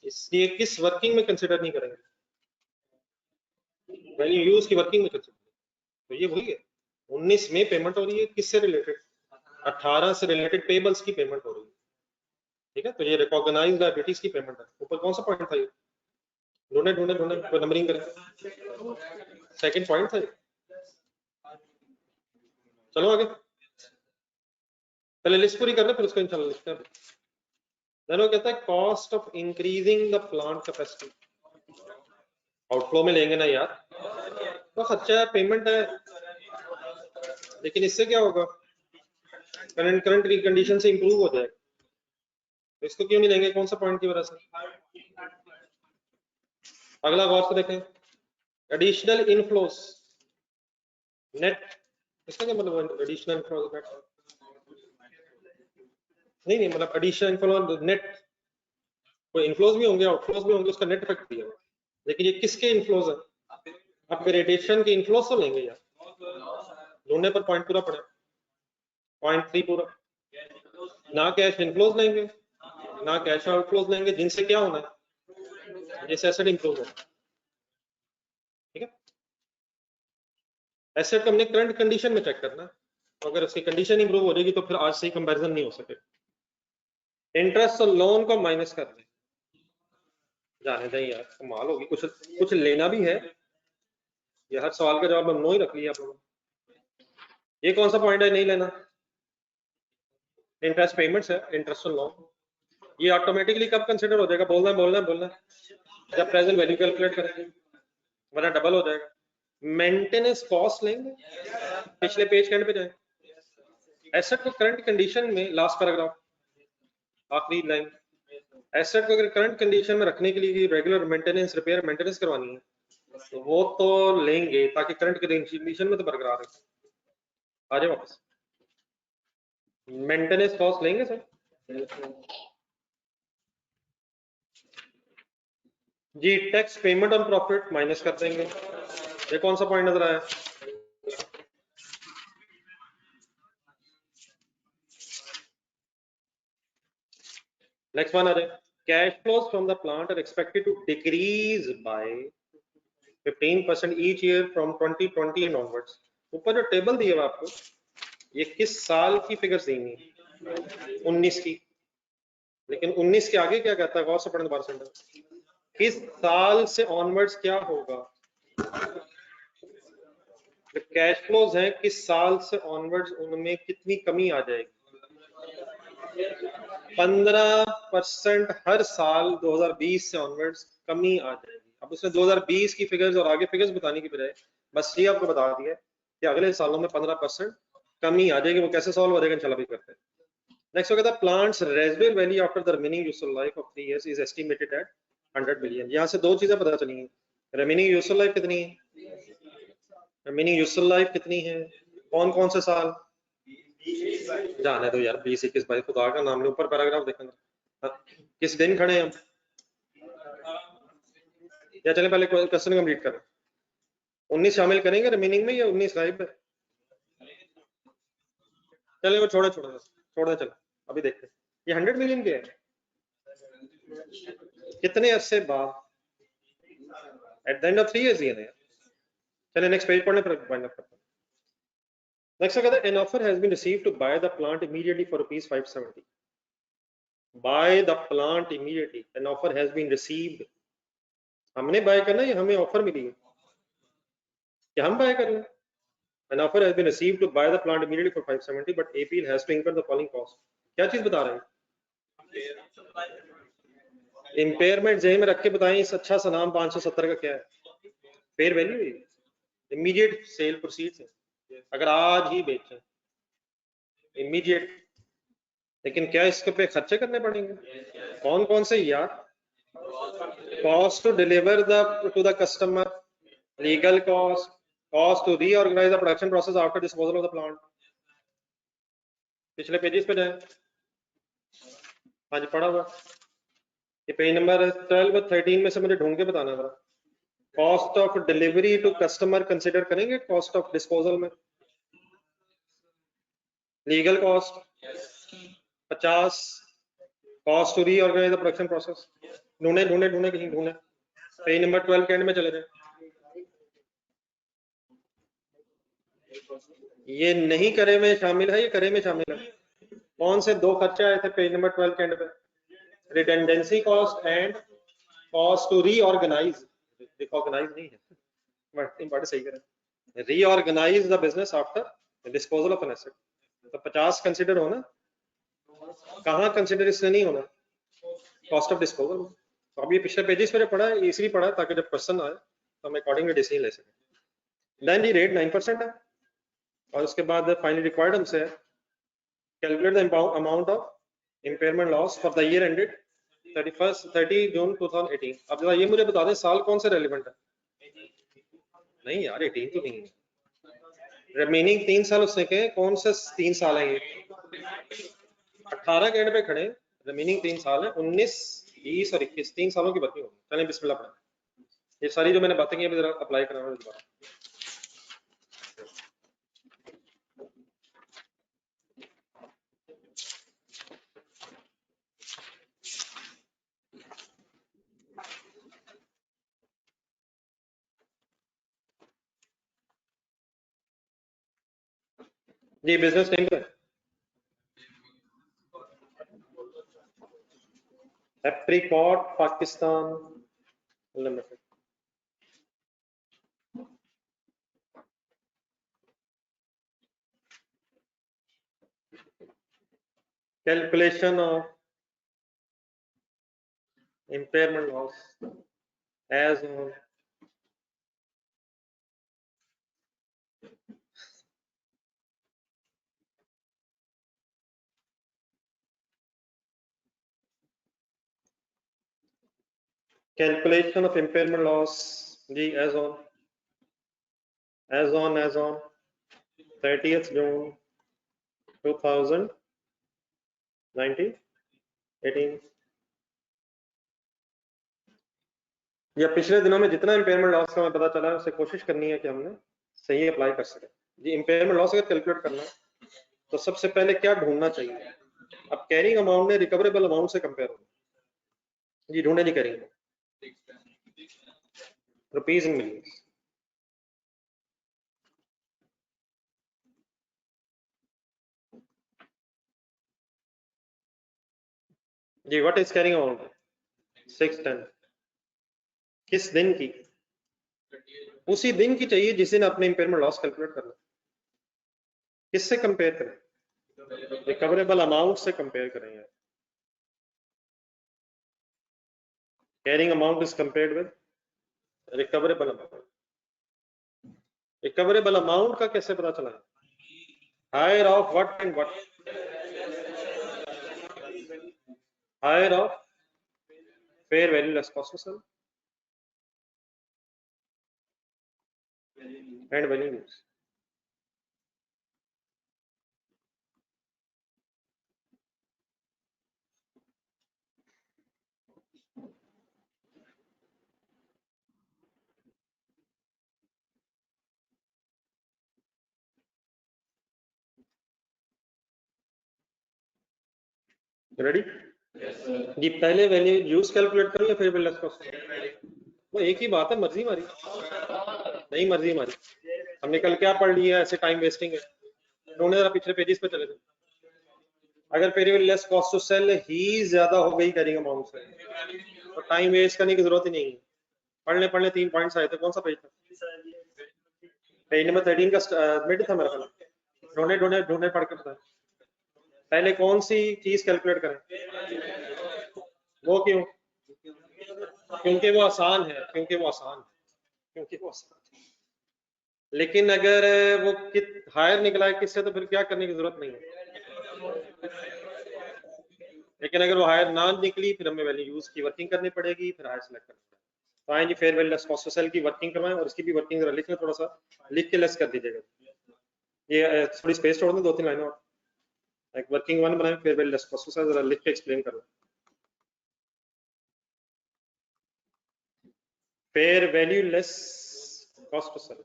इसलिए किस वर्किंग में कंसिडर नहीं करेंगे? वैल्यू यूज की वर्किंग में कंसिडर। तो ये वही है, 19 में पेमेंट हो रही है, किससे रिलेटेड? 18 से रिलेटेड पेबल्स की पेमेंट हो रही है, ठीक है? तो ये रिकॉग्नाइज्ड लायबिलिटीज की पेमेंट है। ऊपर कौन सा पॉइंट था ये? ढूंढे ढूंढे ढूंढे, कोई नंबरिंग करें। सेकंड पॉइंट था। चलो आगे, पहले लिस्ट पूरी कर ले, फिर उसको इंशाल्लाह लिखते हैं। देन वो कहता है cost of increasing the plant capacity. Outflow में लेंगे ना यार, तो खर्चा है, पेमेंट है, लेकिन इससे क्या होगा? करंट की कंडीशन से इंप्रूव हो जाएगा, तो इसको क्यों नहीं लेंगे? कौन सा पॉइंट की वजह से? अगला गौर से देखें, एडिशनल इनफ्लोस नेट, इसका क्या मतलब? एडिशनल इनफ्लोस नेट नहीं, मतलब एडिशनल इनफ्लो नेट, कोई इनफ्लोज भी होंगे आउटफ्लोज भी होंगे, उसका नेट इफेक्ट भी है, लेकिन ये किसके इनफ्लोज है? अपग्रेडेशन के इनफ्लोज तो लेंगे यार, ढूंढने पर पॉइंट पूरा पड़े, पॉइंट 3 पूरा। ना कैश इनफ्लोज लेंगे ना कैश आउटफ्लोज लेंगे, जिनसे क्या होना है? जैसे एसेट इंप्रूव होगा, ठीक है? एसेट को हमने करंट कंडीशन में चेक करना है, तो अगर उसकी कंडीशन इंप्रूव हो जाएगी तो फिर आज से ही कंपैरिजन नहीं हो सके। इंटरेस्ट और लोन को माइनस कर दें, जाने दें यार, कमाल होगी, कुछ लेना भी है, ये हर सवाल का जवाब हम नो ही रख लिया आप लोगों। ये कौन सा पॉइंट है नहीं लेना? इंटरेस्ट पेमेंट्स है, इंटरेस्ट और लोन, ये ऑटोमेटिकली कब कंसिडर हो जाएगा? बोलना जब प्रेजेंट वैल्यू कैलकुलेट करेंगे, वरना डबल हो जाएगा। मेंटेनेंस कॉस्ट लेंगे, पिछले पेज के एंड पे जाए, एसेट को करंट कंडीशन में, लास्ट पैराग्राफ आखिरी लाइन, एसेट को अगर करंट कंडीशन में रखने के लिए रेगुलर मेंटेनेंस, रिपेयर मेंटेनेंस करवानी है, तो वो तो लेंगे ताकि करंट कंडीशन में तो बरकरार है। आ जाए वापस, मेंटेनेंस कॉस्ट लेंगे sir ji, tax payment on profit minus कर देंगे। ये कौन सा पॉइंट नजर आया? नेक्स्ट वन आ जाए, cash flows from the plant are expected to decrease by 15% each year from 2020 and onwards. ऊपर जो टेबल दी है आपको, ये किस साल की फिगर्स दी है? 19 की, लेकिन 19 के आगे क्या कहता है? गौर से पढ़ने दोबारा सेंटेंस, किस साल से ऑनवर्ड्स क्या होगा? कैश फ्लोज हैं किस साल से ऑनवर्ड्स, उनमें कितनी कमी आ जाएगी? 15% हर साल 2020 से ऑनवर्ड्स कमी आ जाएगी। अब उसने 2020 की फिगर्स और आगे फिगर्स बताने की बजाय बस ये आपको बता दिया कि अगले सालों में 15% कमी आ जाएगी। वो कैसे सॉल्व हो जाएगा इंशाल्लाह भी करते हैं। नेक्स्ट कहता है plants residual value after the remaining useful life of 3 years is estimated at 100 billion. यहाँ से दो चीजें पता चली हैं, रिमेनिंग यूजफुल लाइफ कितनी है, रिमेनिंग यूजफुल लाइफ कितनी है, कौन कौन से साल? जाने दो यार, 20-21 भाई, खुदा का नाम ले, ऊपर पैराग्राफ देखेंगे किस दिन खड़े हैं हम, या चले पहले क्वेश्चन कंप्लीट करें। 19 शामिल करेंगे रिमेनिंग में या 19 गायब है? चले वो छोड़े चलो अभी देखते हैं। ये 100 मिलियन के है, कितने अरसे बाद? Eight the end of 3 years ये है। चले नेक्स्ट पेज पढ़ने पर फाइंड आउट करते हैं। नेक्स्ट कहता है an offer has been received to buy the plant immediately for ₹570। Buy the plant immediately, an offer has been received, हमने बाय करना या हमें ऑफर मिली है? क्या हम बाय कर रहे हैं? An offer has been received to buy the plant immediately for 570, but APL has to incur the following cost. क्या चीज बता रहे हैं? इम्पेयरमेंट जेल में रख के बताएं, इस अच्छा सा नाम 570 का क्या है? Fair value, immediate sale proceeds है, अगर आज ही बेचें इमीडिएट, लेकिन क्या इसके पे खर्चे करने पड़ेंगे? कौन कौन से यार? Cost to deliver to the customer, legal cost, cost to reorganise the production process after disposal of the plant. पिछले पेजेस पे जाए, आज पढ़ा हुआ ये पेज नंबर 12 और 13 में से मुझे ढूंढ के बताना जरा। Cost of delivery to customer consider करेंगे कॉस्ट ऑफ डिस्पोजल में? Legal cost 50, cost to reorganise the production process. ढूंढे ढूंढे ढूंढे कहीं ढूंढे, पेज नंबर 12 के एंड में चले जाए। ये नहीं करे में शामिल है, ये करे में शामिल है। कौन से दो खर्चे आए थे पेज नंबर 12 के एंड पे? Redundancy cost and cost to reorganise, recognise नहीं है, बड़े सही करें, reorganise the business after disposal of an asset. तो 50 कंसिडर होना, कहाँ कंसिडर इसने नहीं होना? Cost of disposal. तो अब ये पिछले पेजेस पे पढ़ा है, इसलिए पढ़ा है ताकि जब क्वेश्चन आए तो हम अकॉर्डिंगली डिसीजन ले सकें। देन जी रेट 9% है, और उसके बाद फाइनली रिक्वायर्ड हमसे है calculate the amount of impairment loss for the year ended 30 जून 2018। अब जरा ये मुझे बता दें साल कौन से रेलिवेंट है? नहीं यार 18 तो नहीं है, रिमेनिंग 3 साल उसने कहे, कौन से 3 साल है ये? 18 के एंड पे खड़े, रिमेनिंग 3 साल है, 19, 20 और 21, 3 सालों की बातें होगी। चलें बिस्मिल्लाह पढ़ें। ये सारी जो मैंने बातें की जरा अप्लाई कराना दोबारा। जी बिजनेस नेम पे apricot Pakistan limited. Calculation of impairment loss as on calculation of impairment loss जी as on 30th June 2018 या पिछले दिनों में जितना इम्पेयरमेंट लॉस का हमें पता चला है उसे कोशिश करनी है कि हमने सही अप्लाई कर सके। जी इम्पेयरमेंट लॉस अगर कैलकुलेट करना है तो सबसे पहले क्या ढूंढना चाहिए? अब कैरिंग अमाउंट ने रिकवरेबल अमाउंट से कंपेयर होना जी, ढूंढे नहीं करेंगे रुपीज इन मिलियंस। जी व्हाट इज कैरिंग अमाउंट? 610 किस दिन की? उसी दिन की चाहिए जिस दिन आपने इम्पेयरमेंट लॉस कैलकुलेट करना। किससे कंपेयर करें? रिकवरेबल अमाउंट से कंपेयर करेंगे। Carrying amount is compared with recoverable amount. Recoverable amount का कैसे पता चला? Higher of what and what? Higher of fair value less cost of sell and value use. Ready जी? पहले वैल्यू यूज कैलकुलेट करूं या फेयर वैल्यू लेस कॉस्ट? वो एक ही बात है, मर्जी हमारी नहीं, मर्जी हमारी। हमने कल क्या पढ़ लिया, ऐसे टाइम वेस्टिंग है। उन्होंने जरा पिछले पेजेस पे चले जाए। अगर fair value less cost to sell ही ज्यादा हो गई कैरिंग अमाउंट से तो टाइम वेस्ट करने की जरूरत ही नहीं है। पढ़ने 3 पॉइंट्स आए थे, कौन सा पेज था? पेज नंबर 13 का मिड था मेरा ख्याल। ढूंढे पढ़ के बताएं पहले कौन सी चीज कैलकुलेट करें। वो क्यों? क्योंकि वो आसान है, क्योंकि वो आसान है। लेकिन अगर वो हायर निकला है किससे तो फिर क्या करने की जरूरत नहीं है। लेकिन अगर वो हायर ना निकली फिर हमें वैल्यू यूज की वर्किंग करनी पड़ेगी, फिर हायर सेलेक्ट करना पड़ेगा। तो आए जी fair value less cost to sell की वर्किंग करवाएं और इसकी भी वर्किंग जरा लिख लें, थोड़ा सा लिख के लेस कर दीजिएगा। ये थोड़ी स्पेस छोड़ दें, 2-3 लाइनों और एक वर्किंग वन बनाएं, fair value less cost to sell जरा लिख के एक्सप्लेन करो। Fair value less cost to sell.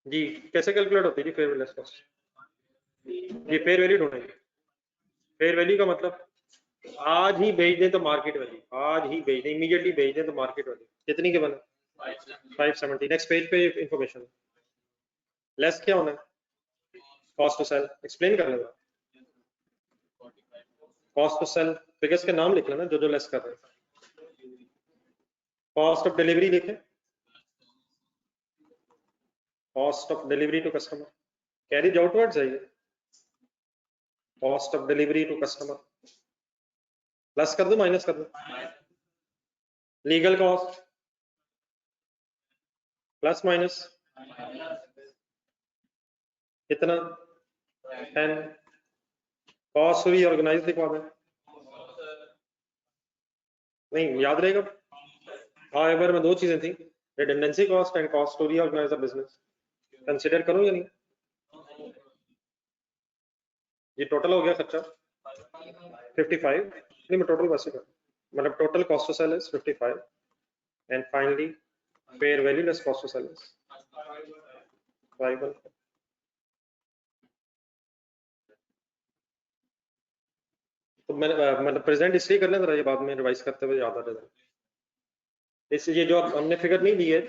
जी कैसे कैलकुलेट होती है जी फेयर वैल्यू लेस कॉस्ट? जी फेयर वैल्यू ढूंढेंगे। फेयर वैल्यू का मतलब आज ही भेज दें तो मार्केट वैल्यू, आज ही भेज दें, इमीडिएटली भेज दें तो मार्केट वैल्यू कितनी के बने? 570। नेक्स्ट पेज पे इंफॉर्मेशन लेस क्या होना है? Cost to cell. एक्सप्लेन कर लेगा। कॉस्ट टू सेल फिगर्स के नाम लिख लेना जो जो लेस कर रहे हैं। कॉस्ट ऑफ डिलीवरी लिखे, cost of delivery to customer, carriage outwards है ये। Cost of delivery to customer plus कर दो माइनस कर दो? लीगल कॉस्ट प्लस माइनस कितना? 10। कॉस्ट हुई ऑर्गेनाइज लिखवा दें, नहीं याद रहेगा। हाँ एक बार में दो चीजें थी, redundancy cost and cost to reorganise the business. Consider करूं या नहीं? ये टोटल हो गया खर्चा 55। नहीं मैं टोटल वैसे कर, मतलब total cost to sell is 55 and finally fair value less cost to sell is 51। तो मैंने मतलब प्रेजेंट इसलिए कर लें जरा, ये बाद में रिवाइज करते हुए याद आ जाएगा। इसलिए जो हमने फिगर नहीं दी है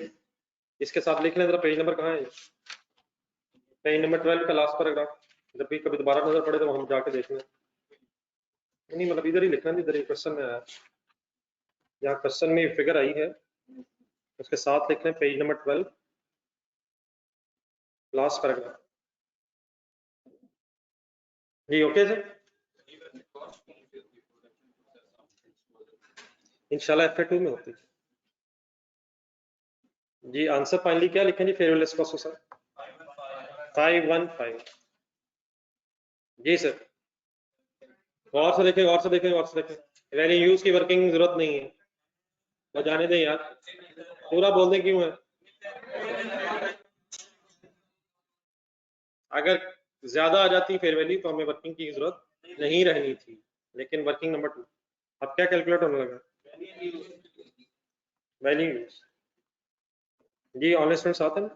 इसके साथ लिख लें जरा, पेज नंबर कहाँ है? पेज नंबर 12 का लास्ट पैराग्राफ। जब भी कभी दोबारा नजर पड़े तो हम जाके देख लें। नहीं मतलब इधर ही लिखना, नहीं इधर ही क्वेश्चन में आया, यहाँ क्वेश्चन में फिगर आई है उसके साथ लिख लें पेज नंबर 12 लास्ट पैराग्राफ। जी ओके सर, इंशाल्लाह FA2 में होती है जी। आंसर फाइनली क्या लिखें जी fair value less cost sir? 515। जी सर गौर से देखें, गौर से देखें, गौर से देखें। वैल्यू यूज की वर्किंग जरूरत नहीं है तो जाने दें यार, पूरा बोल दें क्यों है। अगर ज्यादा आ जाती फेयर वैल्यू तो हमें वर्किंग की जरूरत नहीं रहनी थी, लेकिन वर्किंग नंबर 2 अब क्या कैलकुलेट होने लगा? Value use. जी ऑनलाइन स्टूडेंट्स आते हैं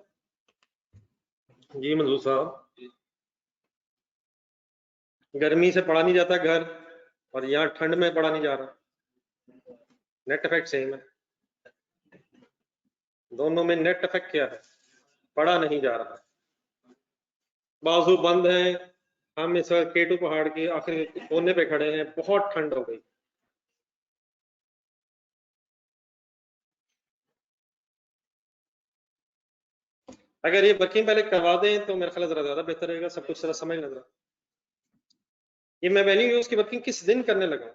जी। मंजूर साहब गर्मी से पढ़ा नहीं जाता घर, और यहाँ ठंड में पढ़ा नहीं जा रहा, नेट इफेक्ट सेम है, दोनों में नेट इफेक्ट क्या है? पढ़ा नहीं जा रहा, बाजू बंद है। हम इस वक्त K2 पहाड़ के आखिरी कोने पे खड़े हैं, बहुत ठंड हो गई। अगर ये वर्किंग पहले करवा दें तो मेरा ख्याल जरा ज्यादा बेहतर रहेगा, सब कुछ जरा समझ लग रहा। ये मैं वैल्यू यूज की वर्किंग किस दिन करने लगा?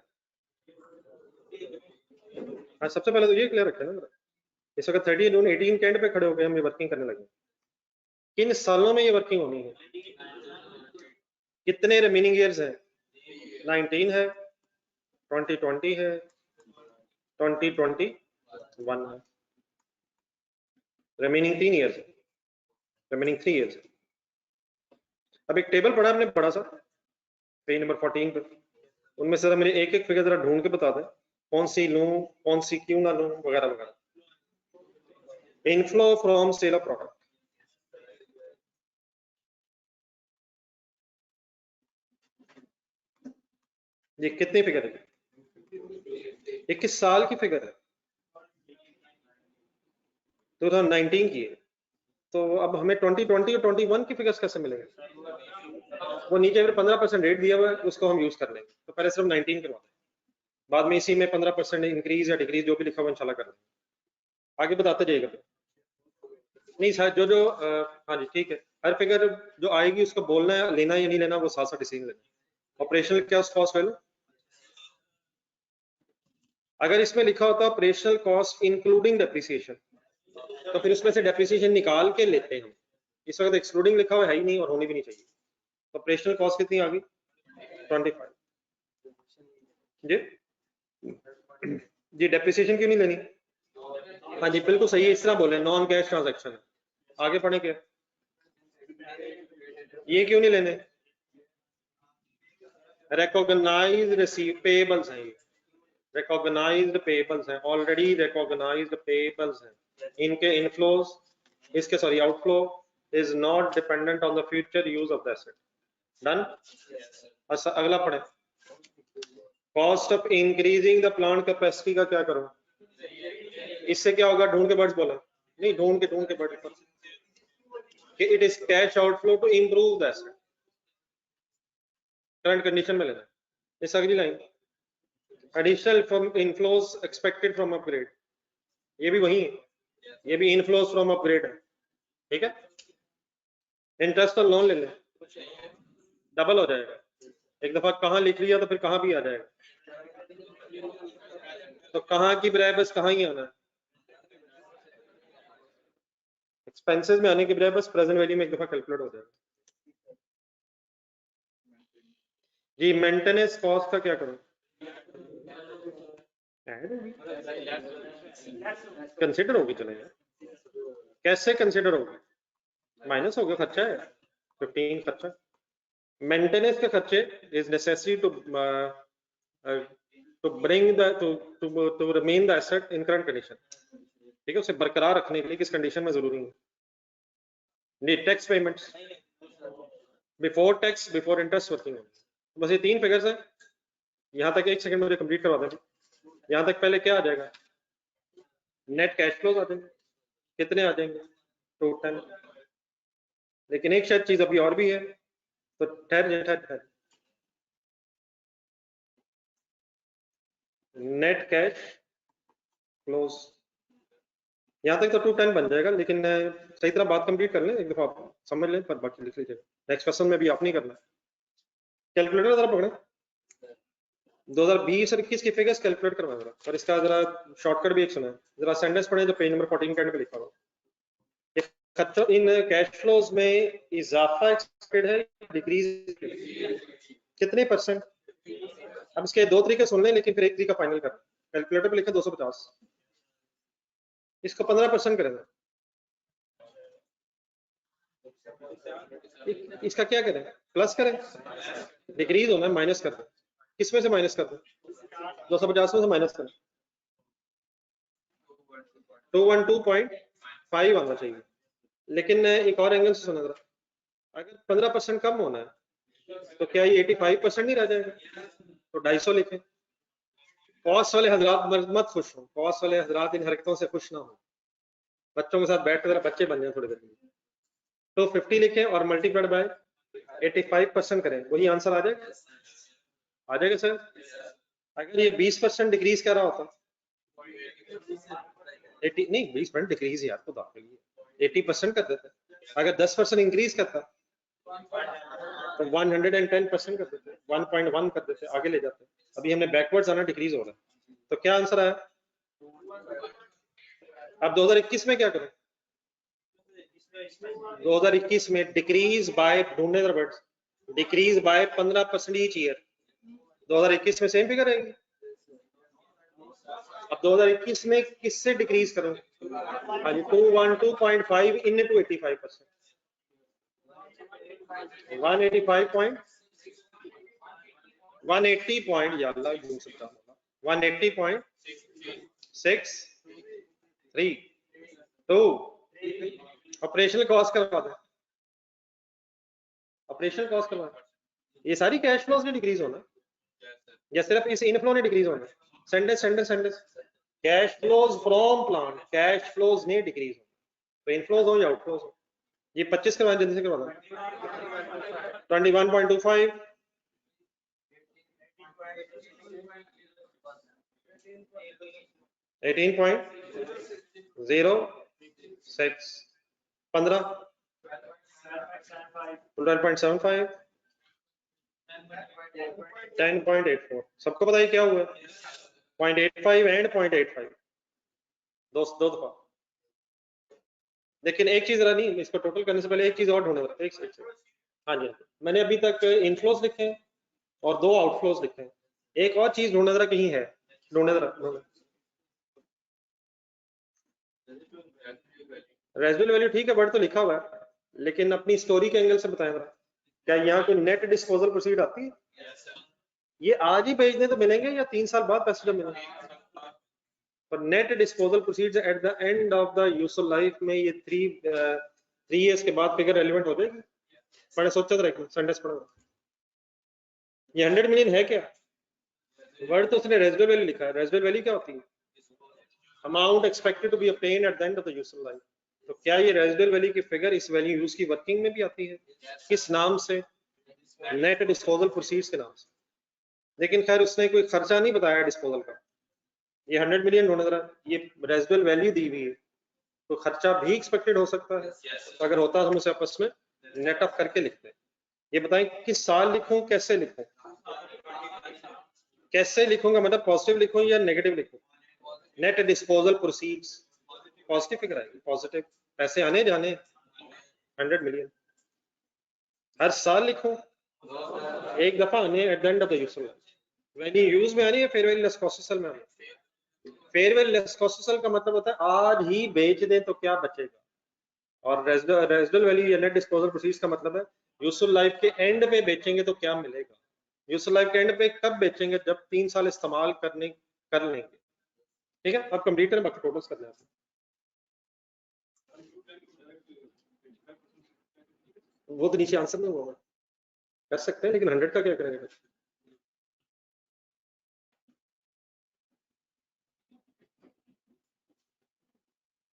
हाँ सबसे पहले तो ये क्लियर रखें ना, इस वक्त 30 जून 18 के एंड पे खड़े हो गए हम ये वर्किंग करने लगे। किन सालों में ये वर्किंग होनी है? कितने रिमेनिंग ईयर्स हैं? 19 है, 2020 है, 2021 है, रिमेनिंग 3 ईयर्स है, रिमेनिंग 3 ईयर्स है। अब एक टेबल पढ़ा हमने बड़ा सा पेज नंबर 14 पे, उनमें से मेरे एक एक फिगर जरा ढूंढ के बता दें कौन सी लूं कौन सी क्यों ना लूं वगैरह वगैरह। Inflow from sale of product, ये कितनी फिगर है? 21 साल की फिगर है, 2019 की है। तो अब हमें 2020 और 21 की फिगर्स कैसे मिलेंगे? वो नीचे 15% रेट दिया हुआ है उसको हम यूज कर लेंगे, तो पहले सिर्फ 19 करवा दें, बाद में इसी में 15% इंक्रीज या डिक्रीज जो भी लिखा हुआ इंशाल्लाह कर लेंगे। आगे बताते जाइएगा। नहीं सर जो जो हाँ जी ठीक है, हर फिगर जो आएगी उसको बोलना है, लेना या नहीं लेना वो साथ साथ डिसीजन लेना। ऑपरेशनल क्या कॉस्ट वैल्यू अगर इसमें लिखा होता ऑपरेशनल कॉस्ट इंक्लूडिंग डेप्रिसिएशन, तो फिर उसमें से डेप्रिसिएशन निकाल के लेते हैं हम। इस वक्त एक्सक्लूडिंग लिखा हुआ है ही नहीं और होनी भी नहीं चाहिए। तो ऑपरेशनल कॉस्ट कितनी आ गई? 25 जी। जी डेप्रिसिएशन क्यों नहीं लेनी? हाँ जी बिल्कुल सही है, इस तरह बोले नॉन कैश ट्रांजैक्शन है। आगे पढ़े क्या? ये क्यों नहीं लेने? रिकॉग्नाइज्ड रिसीव पेबल्स हैं, रिकॉग्नाइज्ड पेबल्स हैं, ऑलरेडी रिकॉग्नाइज्ड पेबल्स हैं, इनके इनफ्लोज इसके sorry outflow is not dependent on the future use of the asset. Done. अच्छा अगला पढ़े। Cost of increasing the plant capacity का क्या करो? इससे क्या होगा? ढूंढ के वर्ड्स बोला नहीं, ढूंढ के वर्ड पर कि it is cash outflow to improve the asset, current condition में लेना। इस अगली line additional from inflows expected from upgrade, ये भी वही है, ये भी इनफ्लोज फ्रॉम अपग्रेड है, ठीक है। इंटरेस्ट और लोन ले लें, डबल हो जाएगा। एक दफा कहाँ लिख लिया तो फिर कहाँ भी आ जाएगा, तो कहाँ की बजाय बस कहाँ ही आना है। एक्सपेंसेस में आने के बजाय बस प्रेजेंट वैल्यू में एक दफा कैलकुलेट हो जाएगा। जी मेंटेनेंस कॉस्ट का क्या करो? कंसिडर होगी, चलेगा। कैसे कंसिडर होगी? माइनस हो गया, खर्चा है 15 खर्चा। मेंटेनेंस के खर्चे is necessary to bring the to remain the asset in current condition, ठीक है, उसे बरकरार रखने के लिए किस कंडीशन में जरूरी है? नहीं, tax payments before tax before interest working. बस ये 3 फिगर्स है। यहाँ तक 1 सेकंड मुझे कंप्लीट करवा दें। यहाँ तक पहले क्या आ जाएगा? नेट कैश फ्लोज आ जाएंगे। कितने आ जाएंगे? टोटल। लेकिन एक शायद चीज अभी और भी है, तो ठहर नेट कैश फ्लोज, यहाँ तक तो 210 बन जाएगा, लेकिन सही तरह बात कंप्लीट कर लें एक दफा, आप समझ लें, पर बाकी लिख लीजिएगा। नेक्स्ट क्वेश्चन में भी आप नहीं करना। कैलकुलेटर जरा पकड़े, 2020 और 21 की फिगर्स कैलकुलेट करवा जरा, और इसका जरा शॉर्टकट भी एक सुना है। जरा सेंटेंस पढ़े जो पेज नंबर 14 के एंड पे लिखा हुआ। खर्चों इन कैश फ्लोज में इजाफा एक्सपेक्टेड है, डिक्रीज कितने परसेंट? अब इसके 2 तरीके सुन लें, लेकिन फिर एक तरीका फाइनल कर। कैलकुलेटर पे लिखा 250, इसको 15% करें। इसका क्या करें? प्लस करें, डिक्रीज होना है, माइनस कर दें। किसमें से माइनस कर दें? 250 में से माइनस करें, 212.5 आना चाहिए। लेकिन एक और एंगल से सुना जरा, अगर 15% कम होना है तो क्या ये 85% नहीं रह जाएगा? तो 250 लिखें। कॉस्ट वाले हजरात मत खुश हो, कॉस्ट वाले हजरात इन हरकतों से खुश ना हो। बच्चों के साथ बैठ कर बच्चे बन जाए थोड़ी देर में। तो 50 लिखें और मल्टीप्लाइड बाय 85% करें, वही आंसर आ जाएगा। आ जाएगा सर। अगर ये 20% डिक्रीज कर रहा होता, 80 नहीं 20% डिक्रीज यार तो दाखिल 80% कर देते। अगर 10% इंक्रीज करता तो 110% कर देते, 1.1 कर देते, आगे ले जाते। अभी हमने बैकवर्ड्स आना, डिक्रीज हो रहा है। तो क्या आंसर आया? अब 2021 में क्या करें? 2021 में डिक्रीज बाय, ढूंढने जरा words, decrease by 15% each year. 2021 में सेम फिगर रहेगी। अब 2021 में किससे डिक्रीज करूं? हाँ जी, 212.5 into 85%, 180 पॉइंट, या अल्लाह भूल सकता हूं, 180.632 ऑपरेशनल कॉस्ट करवा दें। ऑपरेशनल कॉस्ट करवा, ये सारी कैश फ्लोज ने डिक्रीज होना या सिर्फ इस इनफ्लो ने डिक्रीज होना? सेंडेंस cash flows from plant, cash flows ने डिक्रीज होना, तो इनफ्लोज हो या आउटफ्लोज हो। ये 25 करवाएं, जल्दी से करवा दें। 21.25, 18.06, 15, 12.75, 10.84। सबको पता है क्या हुआ? 0.85 एंड 0.85 दो दफा। लेकिन एक चीज नहीं, इसको टोटल करने से पहले एक चीज और ढूंढना था। एक सेकंड। हाँ जी, मैंने अभी तक इनफ्लोज लिखे हैं और 2 आउटफ्लोज लिखे हैं। एक और चीज ढूंढना जरा कहीं है, ढूंढना जरा। रेजिडुअल वैल्यू ठीक है, वर्ड तो लिखा हुआ है, लेकिन अपनी स्टोरी के एंगल से बताएं जरा, क्या यहाँ कोई नेट डिस्पोजल प्रोसीड आती है? ये आज ही भेजने तो मिलेंगे या 3 साल बाद पैसे जब मिलेंगे? पर net disposal proceeds eight the end of the useful life में ये 3 इयर्स के बाद फिगर रेलिवेंट हो जाएगी। मैंने सोचा था एक संडेस पढ़ा, ये 100 मिलियन है क्या? वर्ड तो उसने रेजिडुअल वैल्यू लिखा है। रेजिडुअल वैल्यू क्या होती है? Amount expected to be obtained at the end of the useful life. तो क्या ये रेजिडुअल वैल्यू की फिगर इस वैल्यू यूज की वर्किंग में भी आती है? किस नाम से? नेट डिस्पोजल प्रोसीड्स के नाम से। लेकिन खैर उसने कोई खर्चा नहीं बताया डिस्पोजल का। ये 100 मिलियन ढूंढ रहा है, ये रेजिडुअल वैल्यू दी हुई है, तो खर्चा भी एक्सपेक्टेड हो सकता है। तो अगर होता है हम उसे आपस में नेट ऑफ करके लिखते हैं। ये बताएं किस साल लिखूं, कैसे लिखूं? कैसे लिखूंगा मतलब पॉजिटिव लिखूं या नेगेटिव लिखूं? Net disposal proceeds positive figure आएगी, पॉजिटिव पैसे आने जाने 100 मिलियन। हर साल लिखूं, एक दफा आने at the end of the useful life. Value use में आनी है, fair value less cost to sell में आनी है। Fair value less cost to sell का मतलब होता है आज ही बेच दें तो क्या बचेगा, और रेजिडुअल वैल्यू या नेट डिस्पोजल प्रोसीड्स का मतलब है यूजफुल लाइफ के एंड पे बेचेंगे तो क्या मिलेगा। यूजफुल लाइफ के एंड पे कब बेचेंगे? जब 3 साल इस्तेमाल कर लेंगे। ठीक है, अब कंप्लीट करें, बाकी टोटल्स कर लें। वो तो नीचे आंसर में हुआ कर सकते हैं, लेकिन 100 का क्या करेंगे?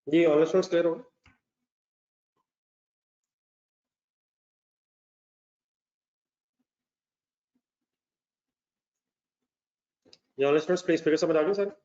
जी ऑनलाइन स्टूडेंट्स क्लियर हो? जी ऑनलाइन स्टूडेंट्स प्लीज फिगर समझ आ गई सर?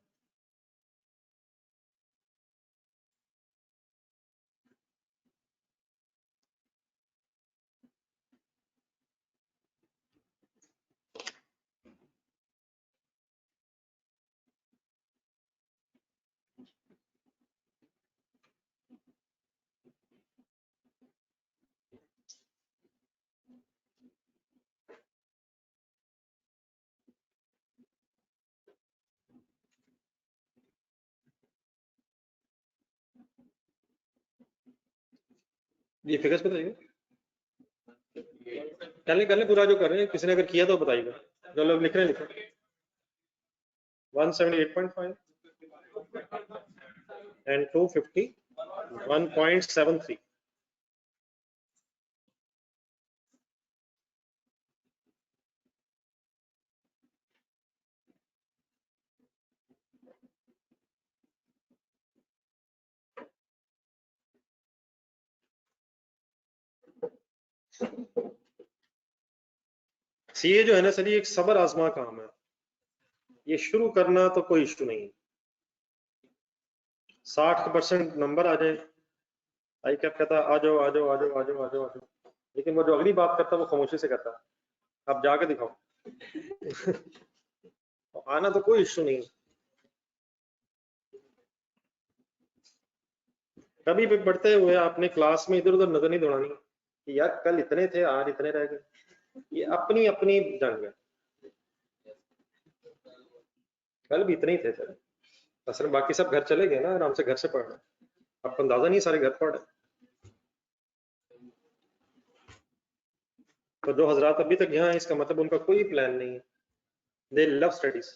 ये फिगर्स बताइए, कर ले पूरा जो कर रहे हैं। किसी ने अगर किया तो बताइएगा, जो लोग लिख रहे हैं लिखें। 178.5 and 250 1.73। सीए जो है ना सर, ये एक सबर आजमा काम है। ये शुरू करना तो कोई इशू नहीं, 60% नंबर आ जाए। आई क्या कहता, आ जाओ आ जाओ आ जाओ आ जाओ आ जाओ आ जाओ, लेकिन वो जो अगली बात करता है वो खामोशी से करता है। आप जाके दिखाओ। आना तो कोई इशू नहीं। कभी भी पढ़ते हुए आपने क्लास में इधर उधर नजर नहीं दौड़ानी कि यार कल इतने थे आज इतने रह गए। ये अपनी अपनी जंग है, कल भी इतने ही थे सर। असल में बाकी सब घर चले गए ना, आराम से घर से पढ़ रहे। आपको अंदाजा नहीं सारे घर पढ़ रहे। तो जो हजरात अभी तक यहाँ है, इसका मतलब उनका कोई प्लान नहीं है। दे लव स्टडीज।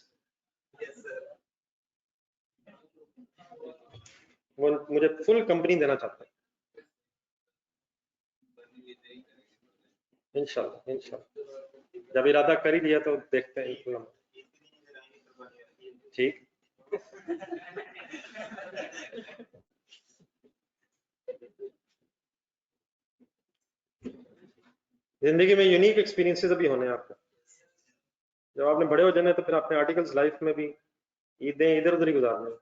वो मुझे फुल कंपनी देना चाहता है। इंशाल्लाह इंशाल्लाह, जब इरादा कर ही लिया तो देखते हैं इंशाल्लाह। ठीक। जिंदगी में यूनिक एक्सपीरियंसेस अभी होने हैं आपको। जब आपने बड़े हो जाना है तो फिर अपने आर्टिकल्स लाइफ में भी ईदें इधर उधर ही गुजारने हैं।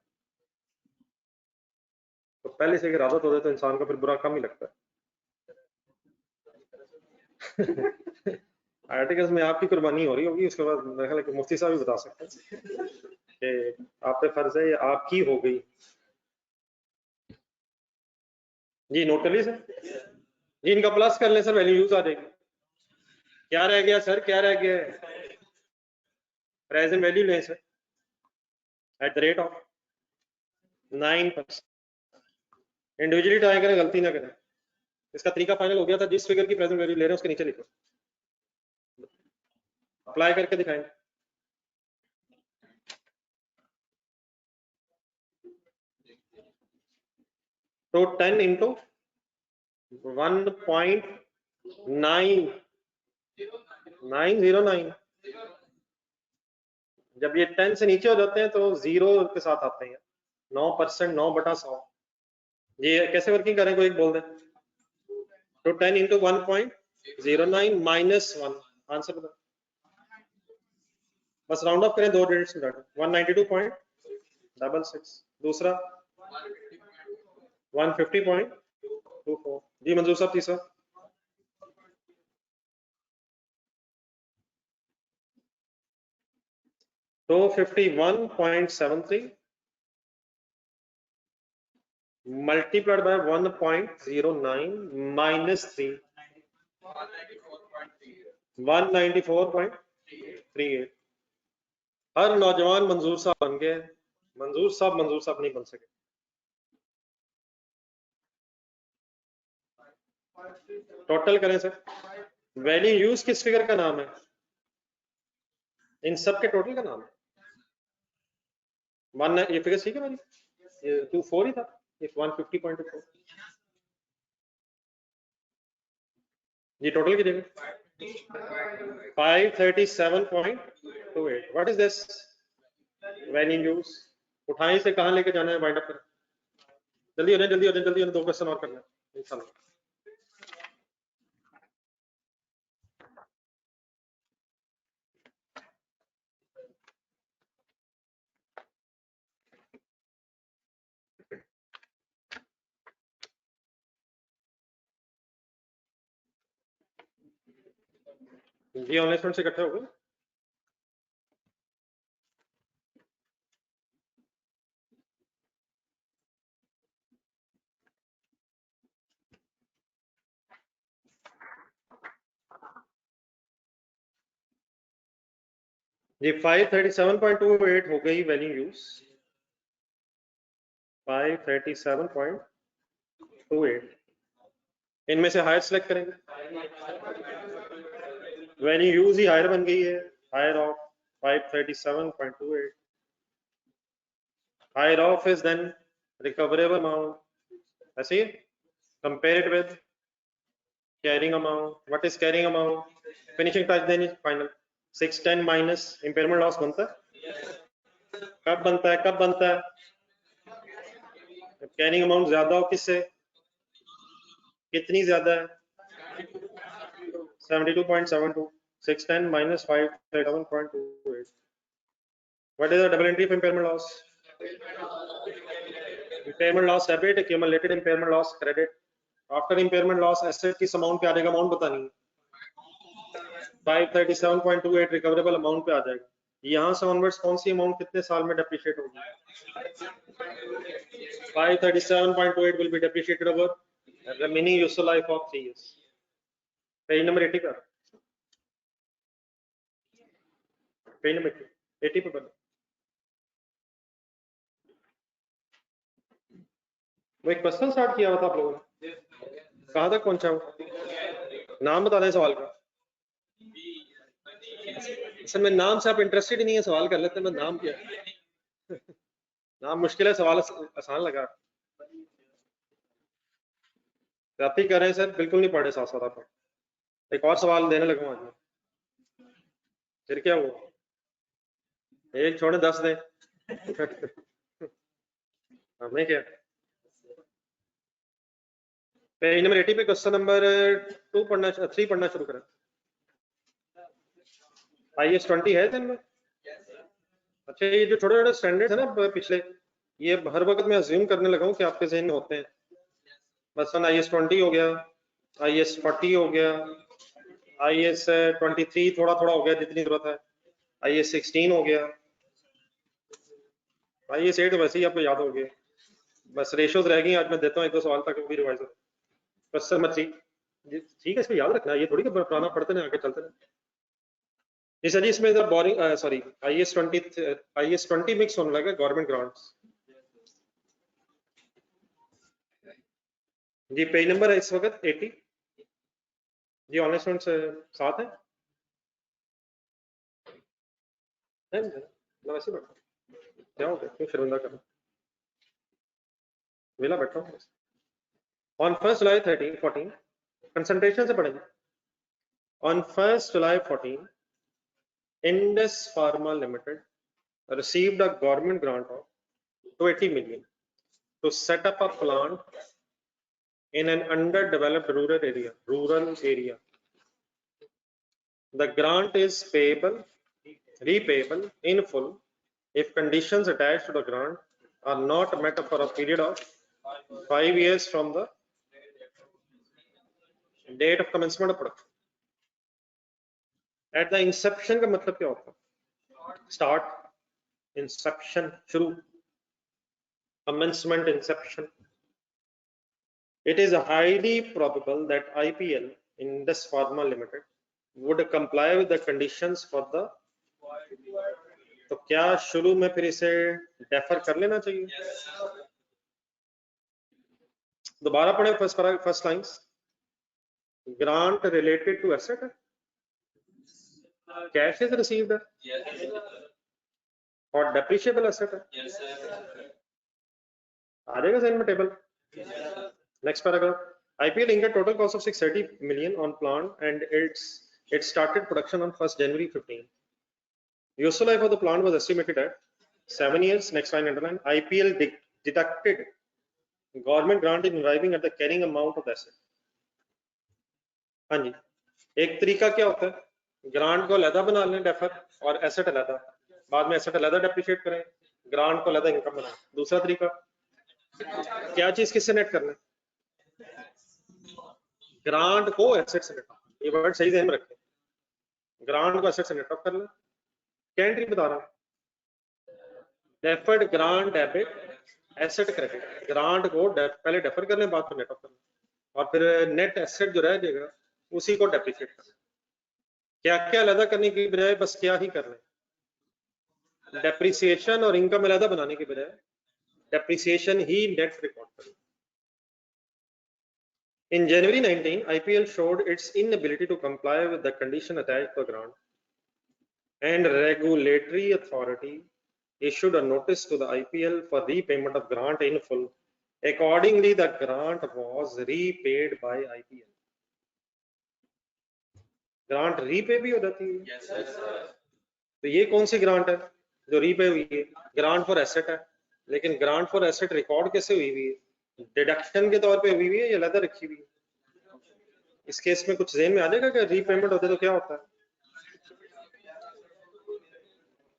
तो पहले से अगर आदत हो जाए तो इंसान को फिर बुरा कम ही लगता है। आर्टिकल्स में आपकी कुर्बानी हो रही होगी, उसके बाद मेरे ख्याल है कि मुफ्ती साहब भी बता सकते हैं। कि आप पे फर्ज है या आपकी हो गई। जी नोट कर लीजिए सर। जी इनका प्लस कर लें सर, वैल्यू यूज आ जाएगी। क्या रह गया सर, क्या रह गया? प्रेजेंट वैल्यू लें sir, at the rate of 9%। Individually try करें, गलती ना करें। इसका तरीका फाइनल हो गया था, जिस फिगर की प्रेजेंट वैल्यू ले रहे हैं उसके नीचे लिखो, अप्लाई करके दिखाएंगे। तो 10 इंटू 1.909, जब ये 10 से नीचे हो जाते हैं तो 0 के साथ आते हैं। 9%, 9/100। ये कैसे वर्किंग करें, कोई एक बोल दे। तो 10 इंटू 1.09 माइनस 1, आंसर बता। बस राउंड ऑफ करें, 2 डिजिट्स में 192.66। दूसरा 150.24। जी मंजूर साहब तीसरा। तो 51.73 multiplied by 1.09 minus 3, 194.38। हर नौजवान मंजूर साहब बन गए, मंजूर साहब नहीं बन सके। टोटल करें सर, वैल्यू यूज किस फिगर का नाम है? इन सब के टोटल का नाम है। ये फिगर ठीक है भाई, ये 24 ही था, ये 150.24। ये टोटल की जगह 537.28। What is this value use? उठाई से कहां लेके जाना है, वाइंड अप करें। जल्दी हो जाए, जल्दी हो जाए, जल्दी हो जाए, 2 क्वेश्चन और करना है इंशाल्लाह। जी ऑनलाइन स्टूडेंट से इकट्ठे हो गए। जी 537.28 हो गई वैल्यू यूज, 537.28। इनमें से हायर सेलेक्ट करेंगे। वैल्यू यूज ही हायर बन गई है, higher of 537.28। Higher of is then recoverable amount, ऐसे ही compare it with carrying amount. What is carrying amount? Finishing touch देनी फाइनल। 610 माइनस इंपेयरमेंट लॉस बनता है, कब बनता है, कब बनता है? कैरिंग अमाउंट ज्यादा हो किससे, कितनी ज्यादा है? 72.72। 610 minus 537.28। What is the double entry for impairment loss? Impairment loss debit, accumulated impairment loss credit। After impairment loss asset किस amount पे आ जाएगा, amount बतानी है। 537.28 recoverable amount पे आ जाएगा। यहाँ से onwards कौन सी amount कितने साल में depreciate होगी? 537.28 will be depreciated over remaining useful life of 3 years। Page number 80 पर, पेज नंबर 80 पे बना। वो एक क्वेश्चन स्टार्ट किया हुआ था आप लोगों ने, कहां तक पहुंचा हूं? नाम बता दें सवाल का। असल में नाम से आप इंटरेस्टेड ही नहीं है, सवाल कर लेते हैं। मैं नाम क्या नाम मुश्किल है, सवाल आसान लगा। आप ही कर रहे हैं सर, बिल्कुल नहीं पढ़े साथ साथ आप। एक और सवाल देने लगा आज, फिर क्या हुआ? एक छोड़े 10 दें हमें क्या। पेज नंबर 80 पे क्वेश्चन नंबर 3 पढ़ना शुरू करें। IAS 20 है दिन में। अच्छा ये जो छोटे छोटे स्टैंडर्ड है ना पिछले, ये हर वक्त मैं अज्यूम करने लगा हूँ कि आपके जहन में होते हैं। मसलन IAS 20 हो गया, IAS 40 हो गया, IAS 23 थोड़ा थोड़ा हो गया जितनी जरूरत है, IAS 16 हो गया। भाई ये सेट वैसे ही आपको याद हो गए, बस रेशियोज रह गई। आज मैं देता हूँ 1-2 सवाल तक, वो भी रिवाइज हो। क्वेश्चन नंबर 3, ठीक है, इसमें याद रखना, ये थोड़ी कि पुराना पढ़ते हैं आगे चलते हैं। जी सर जी, इसमें इधर बोरिंग सॉरी IAS 20 मिक्स होने लगा गवर्नमेंट ग्रांट्स। जी पेज नंबर है इस वक्त 80। जी ऑनलाइन स्टूडेंट्स साथ है, मतलब ऐसे बैठो, क्या हो गया, क्यों शर्मिंदा करना, वेला बैठा हूँ। ऑन 1 जुलाई 13-14 कंसंट्रेशन से पढ़ेंगे। On 1 July 14 Indus Pharma Limited received a government grant of 280 million to set up a plant in an underdeveloped rural area. The grant is repayable in full if conditions attached to the grant are not met for a period of 5 years from the date of commencement of production. At the inception का मतलब क्या होता है? Start, inception, शुरू, commencement, inception. It is highly probable that IPL, Indus Pharma Limited, would comply with the conditions for the, तो क्या शुरू में फिर इसे डेफर कर लेना चाहिए? दोबारा पढ़े first lines. Grant related to asset, cash is received और डेप्रिशिएबल एसेट है। आ जाएगा ज़हन में table. Next paragraph, IPL incurred total cost of 630 million on plant and it started production on 1st January 15. Useful life of the plant was estimated at 7 years. Next line underline, IPL deducted government grant in arriving at the carrying amount of the asset. हाँ जी, एक तरीका क्या होता है, grant को अलहदा बना लें डेफर और एसेट अलहदा, बाद में एसेट अलहदा डेप्रिशिएट करें, ग्रांट को अलहदा इनकम बनाएं। दूसरा तरीका, क्या चीज किससे नेट करना है, ग्रांट को एसेट से नेट, ये वर्ड सही ध्यान में रखें, ग्रांट को एसेट से नेट ऑफ कर लें। क्या एंट्री बता रहा हूं, deferred grant debit asset credit, grant को पहले डेफर कर लें, बाद में नेट ऑफ कर लें, और फिर नेट एसेट जो रह जाएगा उसी को डेप्रिशिएट कर लें। क्या क्या अलहदा करने की बजाय बस क्या ही कर लें, डेप्रिसिएशन और इनकम अलहदा बनाने की बजाय डेप्रिसिएशन ही नेट रिकॉर्ड करें। In January 19, IPL showed its inability to comply with the condition attached to the grant, and regulatory authority issued a notice to the IPL for repayment of grant in full. Accordingly, the grant was repaid by IPL. Grant repay भी हो जाती है? yes, तो ये कौन सी grant है जो repay हुई है? ग्रांट फॉर एसेट है, लेकिन ग्रांट फॉर एसेट रिकॉर्ड कैसे हुई हुई है, डिडक्शन के तौर पे हुई हुई है या अलग रखी हुई है? इस केस में कुछ ज़हन में आ जाएगा कि रीपेमेंट होते तो क्या होता है?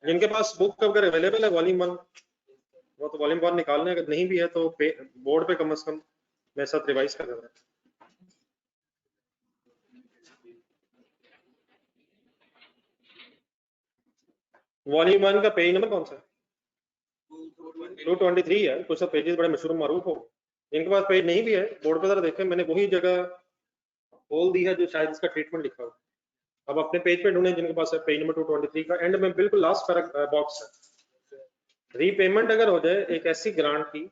जिनके पास बुक अगर अवेलेबल है वॉल्यूम 1, वो तो वॉल्यूम 1 निकालने, अगर नहीं भी है तो बोर्ड पे कम से कम मेरे साथ रिवाइज कर देना। वॉल्यूम 1 का पेज नंबर कौन सा है? 223 है। कुछ सब पेजेस बड़े मशहूर मारूफ हो, जिनके पास पेज नहीं भी है बोर्ड पे जरा देखें, मैंने वही जगह खोल दी है जो शायद इसका ट्रीटमेंट लिखा हो। अब अपने पेज पे ढूंढें जिनके पास है पेज नंबर 223 का एंड में बिल्कुल लास्ट बॉक्स है। रीपेमेंट अगर हो जाए एक ऐसी ग्रांट की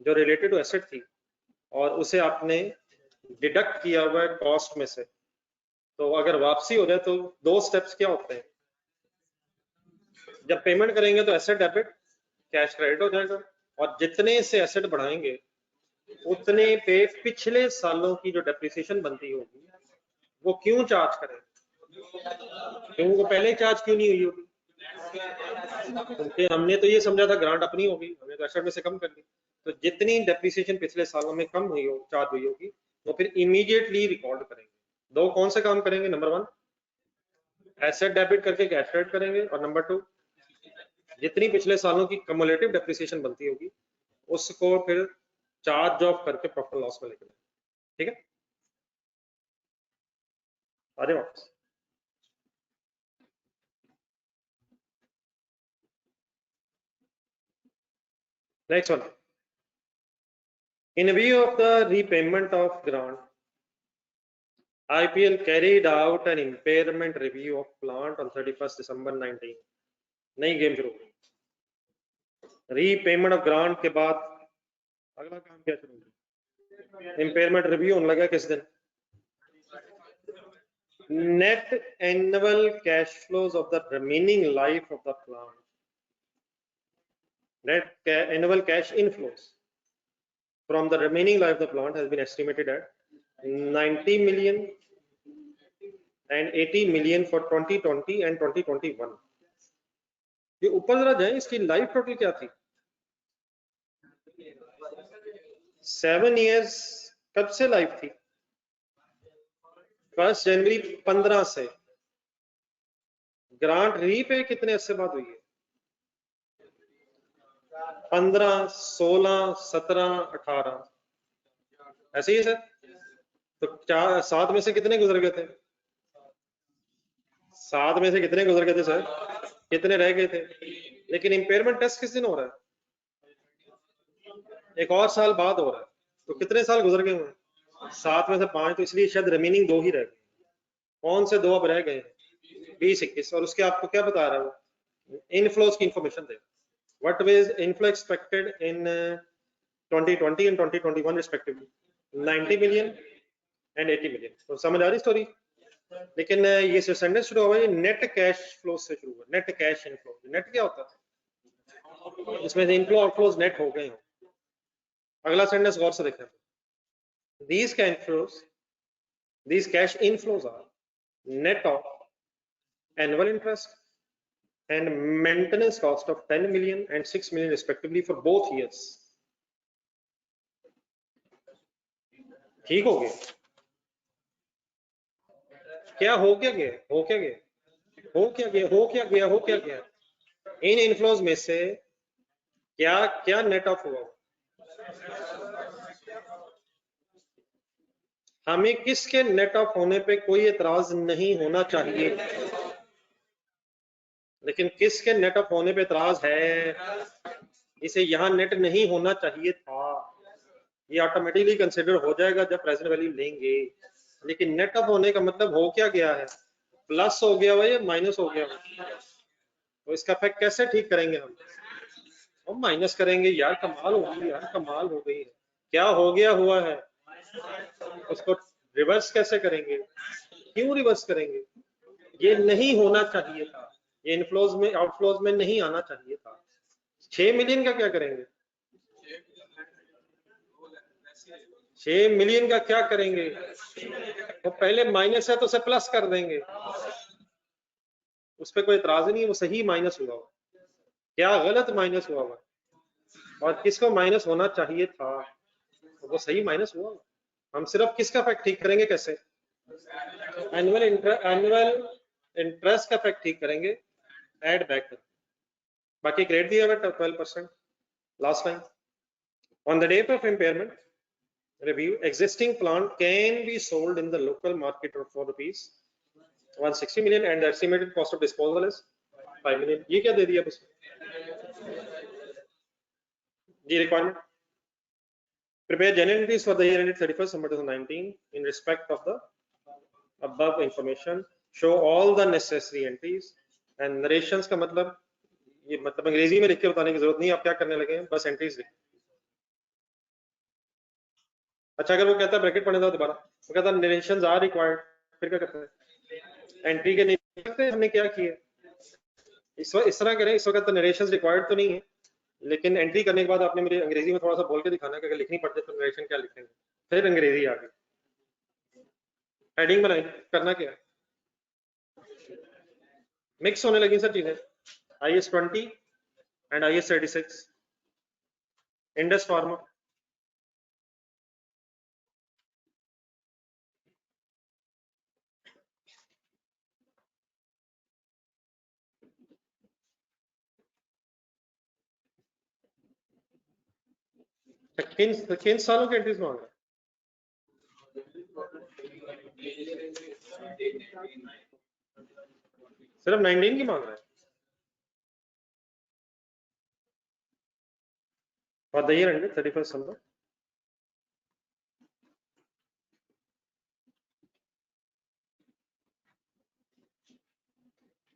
जो रिलेटेड टू एसेट थी और उसे आपने डिडक्ट किया हुआ है कॉस्ट में से, तो अगर वापसी हो जाए तो दो स्टेप्स क्या होते हैं, जब पेमेंट करेंगे तो एसेट डेबिट कैश क्रेडिट हो जाएगा, और जितने से एसेट बढ़ाएंगे उतने पे पिछले सालों की जो डेप्रिसिएशन बनती होगी वो क्यों चार्ज करें, क्यों वो पहले चार्ज क्यों नहीं हुई होगी? क्योंकि हमने तो ये समझा था ग्रांट अपनी होगी, हमने तो एसेट में से कम कर दी, तो जितनी डेप्रिसिएशन पिछले सालों में कम हुई हो, चार्ज हुई होगी, वो फिर इमीडिएटली रिकॉर्ड करेंगे। दो कौन से काम करेंगे, नंबर 1 एसेट डेबिट करके कैश क्रेडिट करेंगे, और नंबर 2 जितनी पिछले सालों की कम्युलेटिव डेप्रिसिएशन बनती होगी उसको फिर चार्ज ऑफ करके प्रॉफिट लॉस में लेकर, ठीक है? आ जाए वापस। Next one. In view of the repayment of grant, IPL carried out an impairment review of plant on 31st December 19. नई गेम शुरू हुई. रीपेमेंट ऑफ ग्रांट के बाद अगला काम क्या शुरू हुआ? इम्पेयरमेंट रिव्यू होने लगा किस दिन? Net annual cash flows of the remaining life of the plant. Net annual cash inflows from the remaining life of the plant has been estimated at 90 million and 80 million for 2020 and 2021. ये ऊपर जरा जाए, इसकी life total क्या थी? 7 years. कब से life थी? 1 जनवरी 15 से. ग्रांट रीपे कितने अर्से बाद हुई है? 15, 16, 17, 18. ऐसे ही है सर. तो 7 में से कितने गुजर गए थे? 7 में से कितने गुजर गए थे सर? कितने रह गए थे? लेकिन इम्पेयरमेंट टेस्ट किस दिन हो रहा है? एक और साल बाद हो रहा है. तो कितने साल गुजर गए हुए? 7 में से 5. तो इसलिए शायद रिमेनिंग 2 ही रह गए. कौन से 2 अब रह गए? 20, 21. और उसके आपको क्या बता रहा है वो? इनफ्लोज की information they. What was inflow expected in 2020 and 2021 respectively? 90 million and 80 million. तो समझ आ रही स्टोरी? लेकिन ये सेंटेंस शुरू हुआ है नेट कैश फ्लो से शुरू हुआ. Net cash inflow. नेट क्या होता है? इसमें इनफ्लो आउटफ्लोज नेट हो गए हो. अगला सेंटेंस गौर से देखें. These cash inflows are net of annual interest and maintenance cost of 10 million and 6 million respectively for both years. ठीक हो गया? क्या हो क्या गया? हो क्या गया? हो क्या गया? हो क्या गया? हो क्या गया? इन इनफ्लोज में से क्या क्या नेट ऑफ हुआ? हमें किसके नेट ऑफ होने पे कोई एतराज नहीं होना चाहिए, लेकिन किसके नेट ऑफ होने पे एतराज है? इसे यहां नेट नहीं होना चाहिए था. ये ऑटोमेटिकली कंसिडर हो जाएगा जब प्रेजेंट वैल्यू लेंगे. लेकिन नेट ऑफ होने का मतलब हो क्या गया है? प्लस हो गया हुआ या माइनस हो गया हुआ? तो इसका इफेक्ट कैसे ठीक करेंगे हम? माइनस करेंगे. यार कमाल हो गई. यार कमाल हो गई. क्या हो गया हुआ है? उसको रिवर्स कैसे करेंगे? क्यों रिवर्स करेंगे? ये नहीं होना चाहिए था. ये इनफ्लोज में आउटफ्लोज में नहीं आना चाहिए था. 6 मिलियन का क्या करेंगे? 6 मिलियन का क्या करेंगे? तो पहले माइनस है तो उसे प्लस कर देंगे. उस पर कोई एतराज नहीं है. वो सही माइनस हुआ हुआ. क्या गलत माइनस हुआ हुआ? और किसको माइनस होना चाहिए था? वो सही माइनस हुआ. हम सिर्फ किसका फैक्ट ठीक करेंगे? कैसे? एनुअल इंटरेस्ट का फैक्ट ठीक करेंगे. ऐड बैक कर. बाकी ग्रेड दिया हुआ 12% last time. On the date of impairment review, existing plant can be sold in the local market for rupees 160 million and the estimated cost of disposal is 5 million. ये क्या दे दिया उसमें? जी requirement. Prepare general entries for the year ended 31st December 2019 in respect of the above information. Show all the necessary entries and narrations का मतलब ये मतलब अंग्रेजी में लिख के बताने की जरूरत नहीं. आप क्या करने लगे हैं? बस एंट्रीज लिख. अच्छा अगर वो कहता है ब्रैकेट पढ़ने दो दोबारा. वो कहता है नरेशंस आर रिक्वायर्ड. फिर क्या करते हैं? एंट्री के नहीं करते. हमने क्या किया? इस तरह करें. इस वक्त नरेशंस रिक्वायर्ड तो नहीं है, लेकिन एंट्री करने के बाद आपने मेरे अंग्रेजी में थोड़ा सा बोल के दिखाना कि अगर लिखनी पड़ती है तो नरेशन क्या लिखेंगे. फिर अंग्रेजी आ गई. हेडिंग बनाई. करना क्या है? मिक्स होने लगी सर चीजें. IS 20 and IS 36 Indus pharma. किन सालों की एंट्रीज मांग रहा है? सिर्फ 19 की मांग रहा है. फॉर द ईयर एंडेड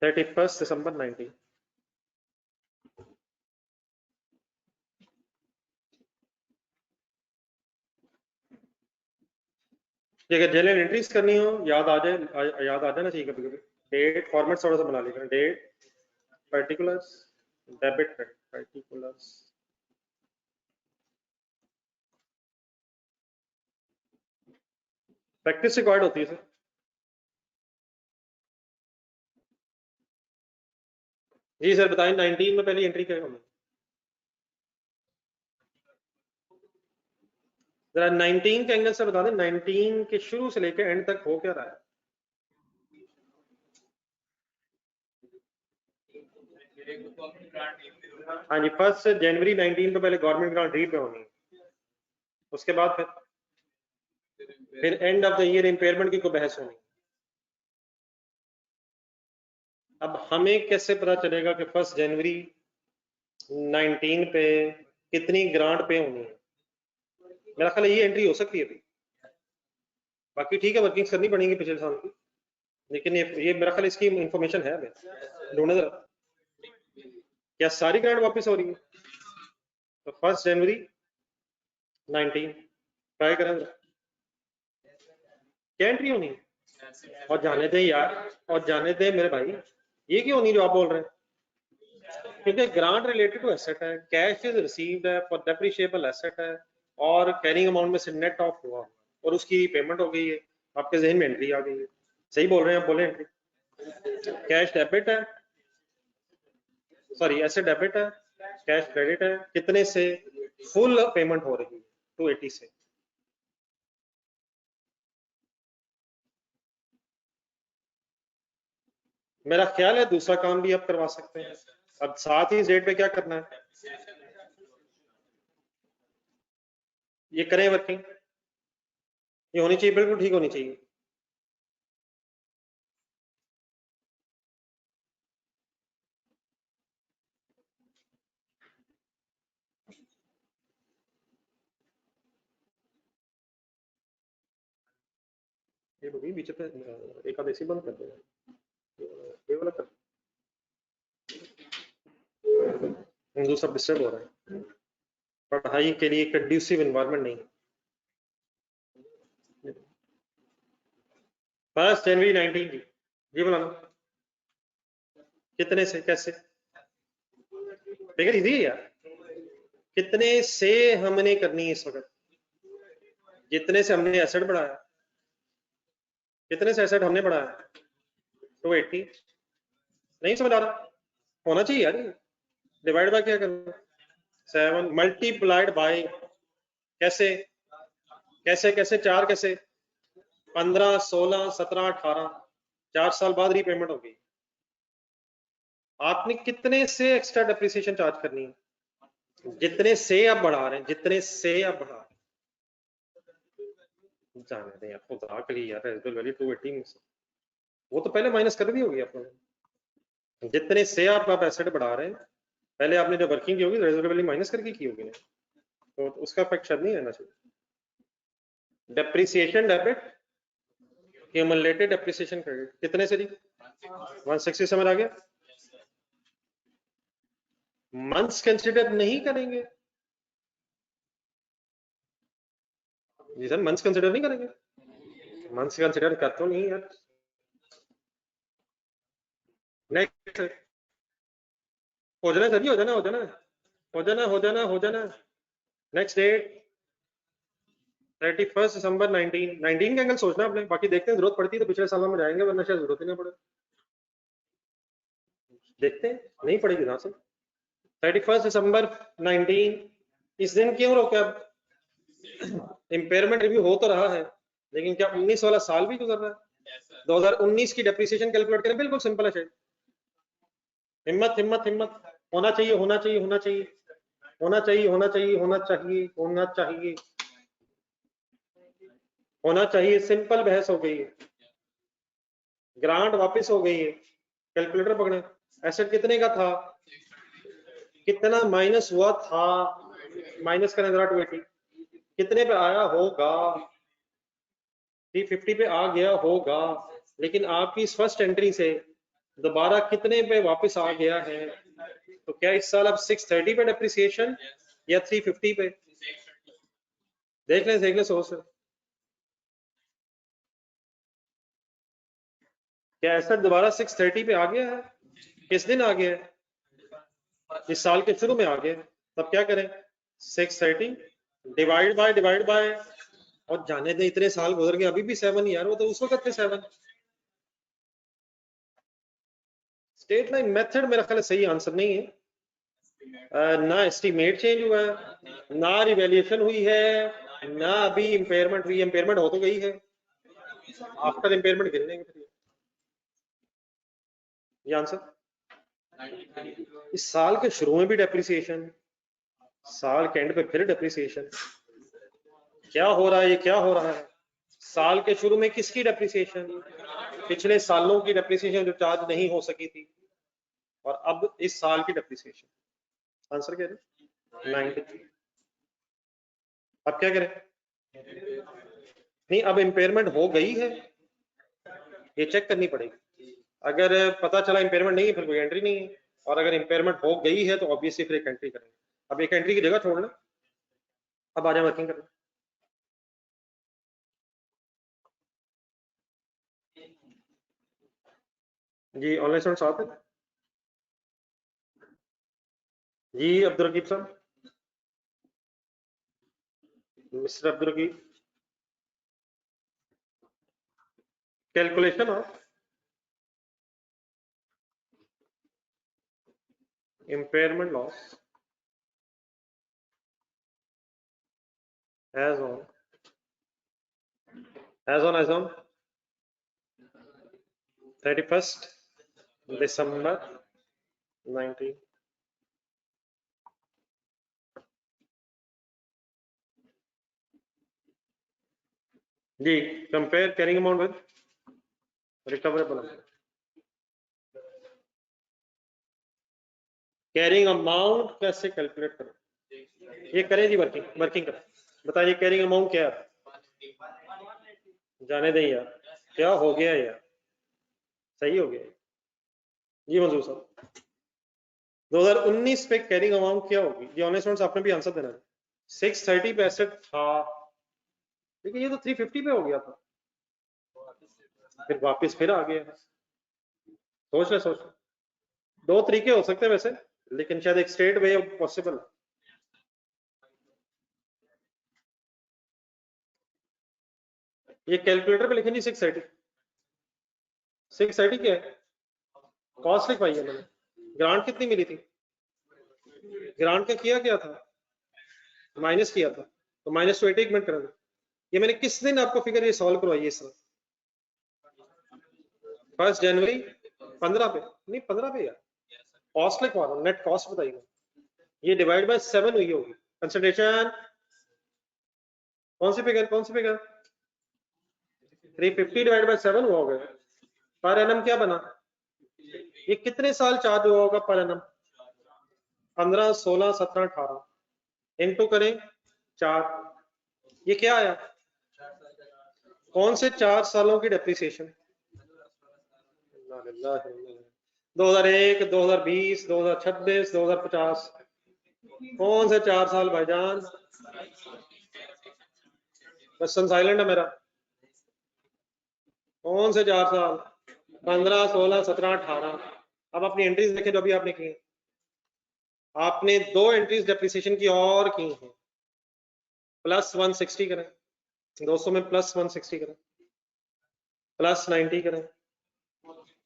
31 दिसंबर 19। अगर जनरल एंट्रीज करनी हो याद आ जाना चाहिए कभी कभी। डेट फॉर्मेट थोड़ा सा बना लीजिए, date particulars debit particulars practice required होती है सर। जी सर बताएं 19 में पहली एंट्री क्या है? जरा 19 के एंगल से बता दें, 19 के शुरू से लेकर एंड तक हो क्या रहा है? हाँ जी, 1 जनवरी 19 को पहले गवर्नमेंट ग्रांट रीड पे होनी है, उसके बाद फिर and of the year impairment की कोई बहस होनी। अब हमें कैसे पता चलेगा कि 1 जनवरी 19 पे कितनी ग्रांट पे होनी है? मेरा ख्याल ये एंट्री हो सकती है अभी, बाकी ठीक है वर्किंग करनी पड़ेगी पिछले साल की, लेकिन ये मेरा ख्याल इसकी इंफॉर्मेशन है हमें ढूंढने जरा। क्या सारी ग्रांट वापस हो रही है? तो 1 जनवरी 19 ट्राई करें जरा, क्या एंट्री होनी है? और जाने दे यार, और जाने दे मेरे भाई, ये क्यों नहीं जो आप बोल रहे हैं? क्योंकि ग्रांट रिलेटेड टू एसेट है, कैश इज रिसीव्ड है फॉर डेप्रिशिएबल एसेट है, और कैरिंग अमाउंट में से नेट ऑफ हुआ और उसकी पेमेंट हो गई है, आपके जहन में एंट्री आ गई है। सही बोल रहे हैं आप, बोले एंट्री। कैश डेबिट है, सॉरी एसेट डेबिट है, कैश क्रेडिट है, कितने से? फुल पेमेंट हो रही है 280 से। मेरा ख्याल है दूसरा काम भी आप करवा सकते हैं। अब साथ ही इस डेट पे क्या करना है, ये करें वर्किंग, ये होनी चाहिए, बिल्कुल ठीक होनी चाहिए। ये भी बीच पे एकादशी बंद कर देना, ये वाला कर, हिंदू सब डिस्टर्ब हो रहा है, पढ़ाई के लिए कंड्यूसिव एनवायरनमेंट नहीं है। 1 जनवरी 19 जी बोला ना, कितने से कैसे? फिगर इजी है यार, कितने से हमने करनी है इस वक्त, जितने से हमने एसेट बढ़ाया, कितने से एसेट हमने बढ़ाया 280। नहीं समझ आ रहा, होना चाहिए यार, डिवाइड बाय क्या करना, 7 मल्टीप्लाइड बाय कैसे कैसे कैसे 4 कैसे, 15 16 17 18, 4 साल बाद रीपेमेंट होगी। आपने कितने से एक्स्ट्रा डेप्रिसिएशन चार्ज करनी है? जितने से आप बढ़ा रहे हैं, जितने से आप बढ़ा रहे हैं, जाने दें आपको खुदा के लिए यार, रेजिडुअल वैल्यू 280 में से वो तो पहले माइनस कर दी होगी आपने। जितने से आप एसेट बढ़ा रहे हैं, पहले आपने जो वर्किंग की होगी रेजिडुअल वैल्यू माइनस करके की होगी ना, तो उसका इफेक्ट शायद नहीं आना चाहिए। Depreciation debit, cumulated depreciation credit कितने से जी? 160 समझ आ गया? मंथ्स कंसिडर नहीं करेंगे जी सर, मंथ्स कंसिडर नहीं करेंगे, मंथ्स कंसिडर कर तो नहीं यार। नेक्स्ट हो जाना सर जी, हो जाना हो जाना हो जाना हो जाना हो जाना। नेक्स्ट डेट 31 दिसंबर 19 के एंगल सोचना आपने, बाकी देखते हैं जरूरत पड़ती है तो पिछले सालों में जाएंगे, वरना शायद जरूरत ही नहीं पड़े, देखते हैं नहीं पड़ेगी ना सर। 31 दिसंबर 19, इस दिन क्यों रोका? इम्पेयरमेंट रिव्यू हो तो रहा है, लेकिन क्या 19 वाला साल भी गुजर रहा है? 2019 की डेप्रिसिएशन कैलकुलेट करें, बिल्कुल सिंपल है शायद। हिम्मत हिम्मत हिम्मत, होना चाहिए होना चाहिए होना चाहिए होना चाहिए होना चाहिए होना चाहिए होना चाहिए होना चाहिए, सिंपल बहस हो गई है, ग्रांट वापस हो गई है, कैलकुलेटर पकड़े, एसेट कितने का था, कितना माइनस हुआ था, माइनस करें जरा 280, कितने पे आया होगा? 350 पे आ गया होगा, लेकिन आपकी इस फर्स्ट एंट्री से दोबारा कितने पे वापस आ गया है? तो क्या इस साल अब 630 पे डेप्रिसिएशन या 350 पे? देख लें सोच से। क्या एसेट दोबारा 630 पे आ गया है? किस दिन आ गया है? इस साल के शुरू में आ गया। तब क्या करें? 630 डिवाइड बाय, और जाने दे, इतने साल गुजर गए अभी भी 7 यार, वो तो उस वक्त थे 7। स्ट्रेट लाइन मेथड मेरा ख्याल सही आंसर नहीं है। ना एस्टीमेट चेंज हुआ है, ना रिवैल्यूएशन हुई है, ना अभी इंपेयरमेंट हुई। इंपेयरमेंट हो तो गई है, आफ्टर इंपेयरमेंट गिन लेंगे फिर ये आंसर। इस साल के शुरू में भी डेप्रिसिएशन, साल के एंड पे फिर डेप्रिसिएशन। क्या हो रहा है? ये क्या हो रहा है? साल के शुरू में किसकी डेप्रिसिएशन? पिछले सालों की डेप्रिसिएशन जो चार्ज नहीं हो सकी थी, और अब इस साल की डेप्रिसिएशन। आंसर क्या है? 93। अब क्या करें? नहीं, अब इंपेयरमेंट हो गई है, ये चेक करनी पड़ेगी। अगर पता चला इंपेयरमेंट नहीं है फिर कोई एंट्री नहीं है, और अगर इंपेयरमेंट हो गई है तो ऑब्वियसली फिर एक एंट्री करेंगे। अब एक एंट्री की जगह छोड़ना, अब आ जाए वर्किंग करना। जी ऑनलाइन स्टूडेंट साथ है जी। अब्दुल रकीब साहब, mister Abdul Raqib, calculation of impairment loss as on 31st December 19। जी compare carrying amount with recoverable amount. Carrying amount कैसे कैलकुलेट करें? ये करें जी, वर्किंग करें। बताइए कैरिंग अमाउंट क्या है? जाने दें यार, क्या हो गया यार? सही हो गया जी मंजूर साहब। 2019 पे कैरिंग अमाउंट क्या होगी? जी ऑनलाइन स्टूडेंट्स आपने भी आंसर देना है। 630 पे एसेट था, लेकिन ये तो 350 पे हो गया था, फिर वापस फिर आ गया। सोच ले। दो तरीके हो सकते हैं वैसे, लेकिन शायद एक स्ट्रेट वे पॉसिबल है। ये कैलकुलेटर पे लिखें जी 630 क्या है? कॉस्ट लिखवाई है मैंने। ग्रांट कितनी मिली थी? ग्रांट का किया क्या था? माइनस किया था, तो माइनस 80 एक मिनट करेंगे। ये मैंने किस दिन आपको फिगर ये सॉल्व करवाई है इस तरह? 1 जनवरी 15 पे नहीं, 15 पे यार। कॉस्ट लिखवा रहा हूँ, नेट कॉस्ट बताइएगा। ये डिवाइड बाय 7 हुई होगी। कंसिडरेशन कौन सी फिगर 350 डिवाइड बाय 7 हुआ होगा। पर एनम क्या बना? ये कितने साल चार्ज हुआ होगा पर एनम? 15, 16, 17, 18 इनटू करें 4। ये क्या आया? कौन से 4 सालों की डेप्रिसिएशन? 2001, 2020, 2026, 2050। कौन से 4 साल भाईजान? क्वेश्चन साइलेंट है मेरा। कौन से 4 साल? 15, 16, 17, 18। अब अपनी एंट्रीज देखें जो अभी आपने की। आपने 2 एंट्रीज डेप्रिसिएशन की और की हैं। प्लस 160 करें 200 में, प्लस 160 करें, प्लस 90 करें।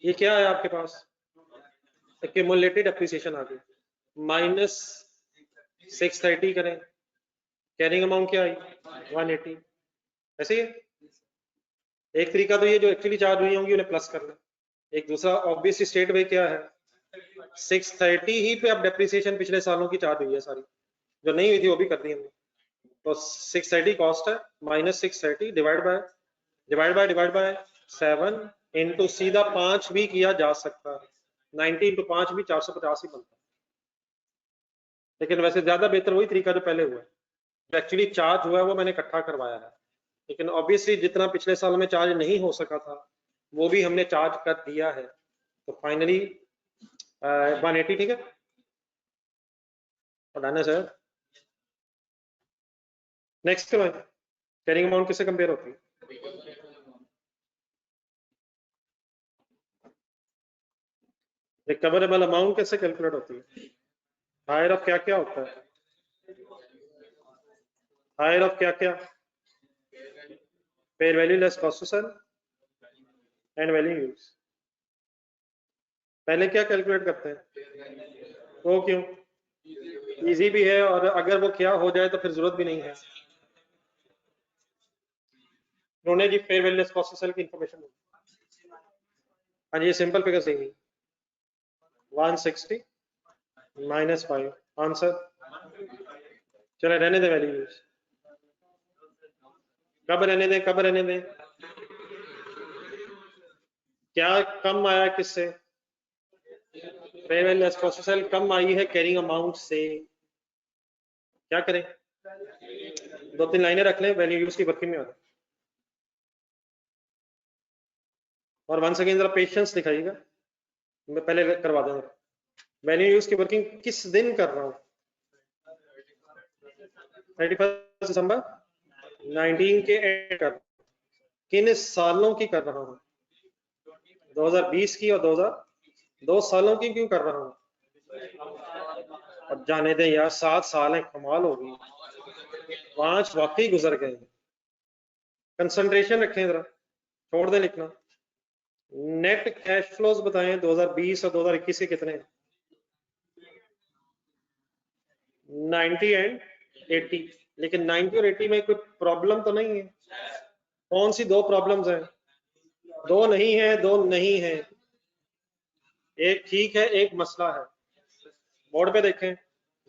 ये क्या है आपके पास? एक्यूमुलेटेड डेप्रिसिएशन आ गई। माइनस 630 करें, कैरिंग अमाउंट क्या आई? 180। ऐसे ही एक तरीका तो ये जो एक्चुअली चार्ज हुई होंगी उन्हें प्लस करना। एक दूसरा ऑब्वियस स्टेट वे क्या है? 630 ही पे अब डेप्रिसिएशन पिछले सालों की चार्ज हुई है सारी, जो नहीं हुई थी वो भी कर दी हमने। तो 630 कॉस्ट है, माइनस 630 डिवाइड बाय 7 इंटू सीधा 5 भी किया जा सकता है। 90 इंटू 5 भी 450 ही बनता है। लेकिन वैसे ज्यादा बेहतर वही तरीका जो पहले हुआ है। एक्चुअली चार्ज हुआ है वो मैंने इकट्ठा करवाया है, लेकिन ऑब्वियसली जितना पिछले साल में चार्ज नहीं हो सका था वो भी हमने चार्ज कर दिया है। तो फाइनली 180 ठीक है, डन है सर। नेक्स्ट कैरिंग अमाउंट किससे कंपेयर होती है? रिकवरेबल अमाउंट कैसे कैलकुलेट होती है? हायर ऑफ क्या क्या होता है? हायर ऑफ क्या क्या? Fair value less cost to sell and value use. पहले क्या कैलकुलेट करते हैं? वो क्यों? इजी भी है, और अगर वो क्या हो जाए तो फिर जरूरत भी नहीं है। उन्होंने जी fair value less cost to sell की इंफॉर्मेशन। हाँ जी, सिंपल फिगर सही 160 -5 आंसर। चले रहने दे वैल्यू यूज। कब रहने दें, कब रहने दें? क्या कम आया किससे? Fair value less cost to sell कम आई है कैरिंग अमाउंट से। क्या करें? 2-3 लाइनें रख लें, वैल्यू यूज की वर्किंग में आ जाए। और वंस अगेन जरा पेशेंस दिखाइएगा, मैं पहले करवा दूंगा। वैल्यू यूज की वर्किंग किस दिन कर रहा हूँ? 31 दिसंबर 19 के एंड कर, किन सालों की कर रहा हूँ? 2020 की और 2 सालों की क्यों कर रहा हूँ? अब जाने दें यार, 7 साल है, कमाल होगी। 5 वाकई गुजर गए। कंसंट्रेशन रखें जरा, छोड़ दें लिखना। नेट कैश फ्लोज बताएं 2020 और 2021 के कितने? 90 एंड 80। लेकिन 90 और 80 में कोई प्रॉब्लम तो नहीं है? कौन सी 2 प्रॉब्लम्स हैं? 2 नहीं है, 2 नहीं है, एक ठीक है, एक मसला है। बोर्ड पे देखें,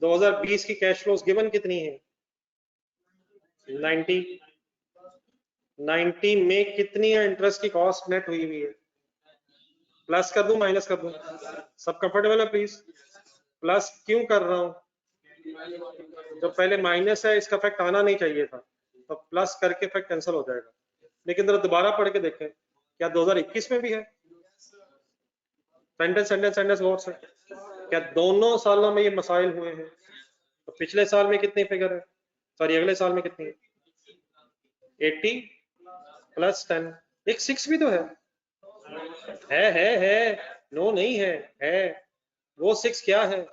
2020 की कैश फ्लोज गिवन कितनी है? 90। 90 में कितनी है इंटरेस्ट की कॉस्ट नेट हुई हुई है? प्लस कर दूं माइनस कर दूं? सब कंफर्टेबल है प्लीज? प्लस क्यों कर रहा हूं? जो पहले माइनस है इसका इफेक्ट आना नहीं चाहिए था, तो प्लस करके इफेक्ट कैंसिल हो जाएगा। लेकिन जरा दोबारा पढ़ के देखें, क्या 2021 में भी है? सेंटेंस सेंटेंस सेंटेंस गौर से, क्या दोनों सालों में ये मसाइल हुए हैं? तो पिछले साल में कितनी फिगर है, सॉरी अगले साल में कितनी है? 80 + 10, एक 6 भी तो है। नो नहीं है। वो 6 क्या है?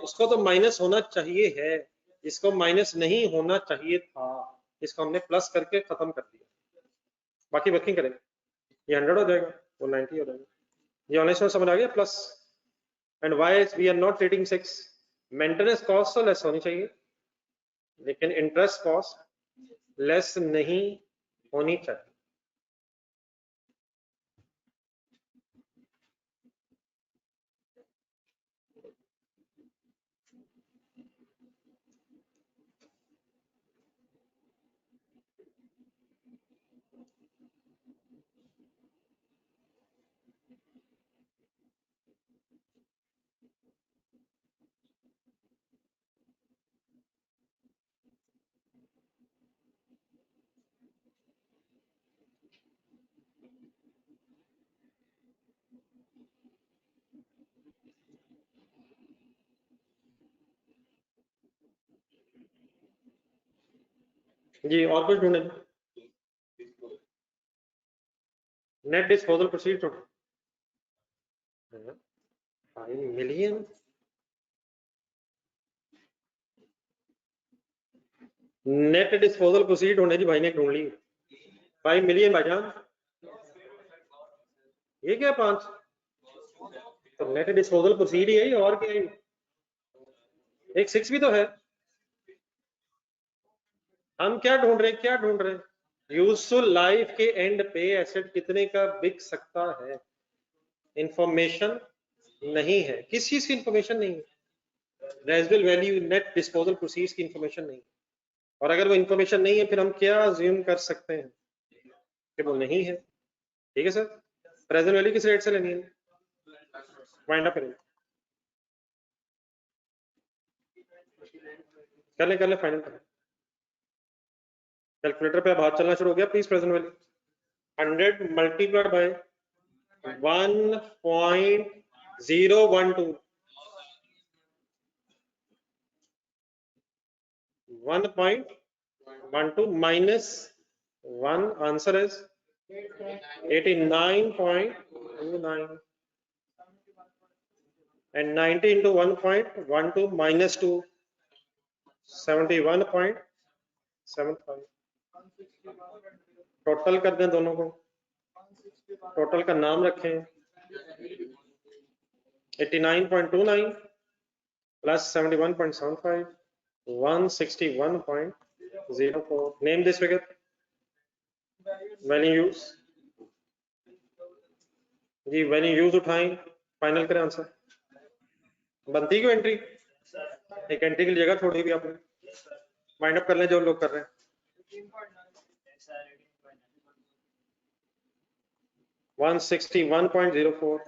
उसको तो माइनस होना चाहिए है, इसको माइनस नहीं होना चाहिए था, इसको हमने प्लस करके खत्म कर दिया। बाकी वर्किंग करें, ये 100 हो जाएगा, वो 90 हो जाएगा। ये ऑनलाइन समझ आ गया? Plus and why we are not trading 6। Maintenance cost तो लेस होनी चाहिए, लेकिन इंटरेस्ट कॉस्ट लेस नहीं होनी चाहिए। जी और कुछ ढूंढे? Net disposal proceed 5 million. Net disposal proceed होने जी, भाई ने ढूंढ ली 5 मिलियन भाईजान। ये क्या 5? तो नेट डिस्पोजल प्रोसीड ही है और क्या है? एक 6 भी तो है। हम क्या ढूंढ रहे हैं, क्या ढूंढ रहे हैं? यूजफुल लाइफ के एंड पे एसेट कितने का बिक सकता है? इंफॉर्मेशन नहीं है, किस चीज की इंफॉर्मेशन नहीं है? Residual value net disposal proceeds की इंफॉर्मेशन नहीं है। और अगर वो इंफॉर्मेशन नहीं है फिर हम क्या अज्यूम कर सकते हैं कि वो नहीं है? ठीक है सर। प्रेजेंट वैल्यू किस रेट से लेनी है? वाइंड अप करेंगे। कर ले फाइनल कर। कैलकुलेटर पे अब हाथ चलना शुरू हो गया please present value. 100 multiplied by 1.012 1.12 minus 1 answer is 89.29 and 90 into 1.12 minus 2 71.75 total कर दें दोनों को, टोटल का नाम रखें 89.29 plus 71.75 161.04 name this figure value use जी value use उठाएं फाइनल करें आंसर बनती क्यों एंट्री एक एंट्री की जगह छोड़ी भी आपने माइंड अप कर लें जो लोग कर रहे हैं 161.04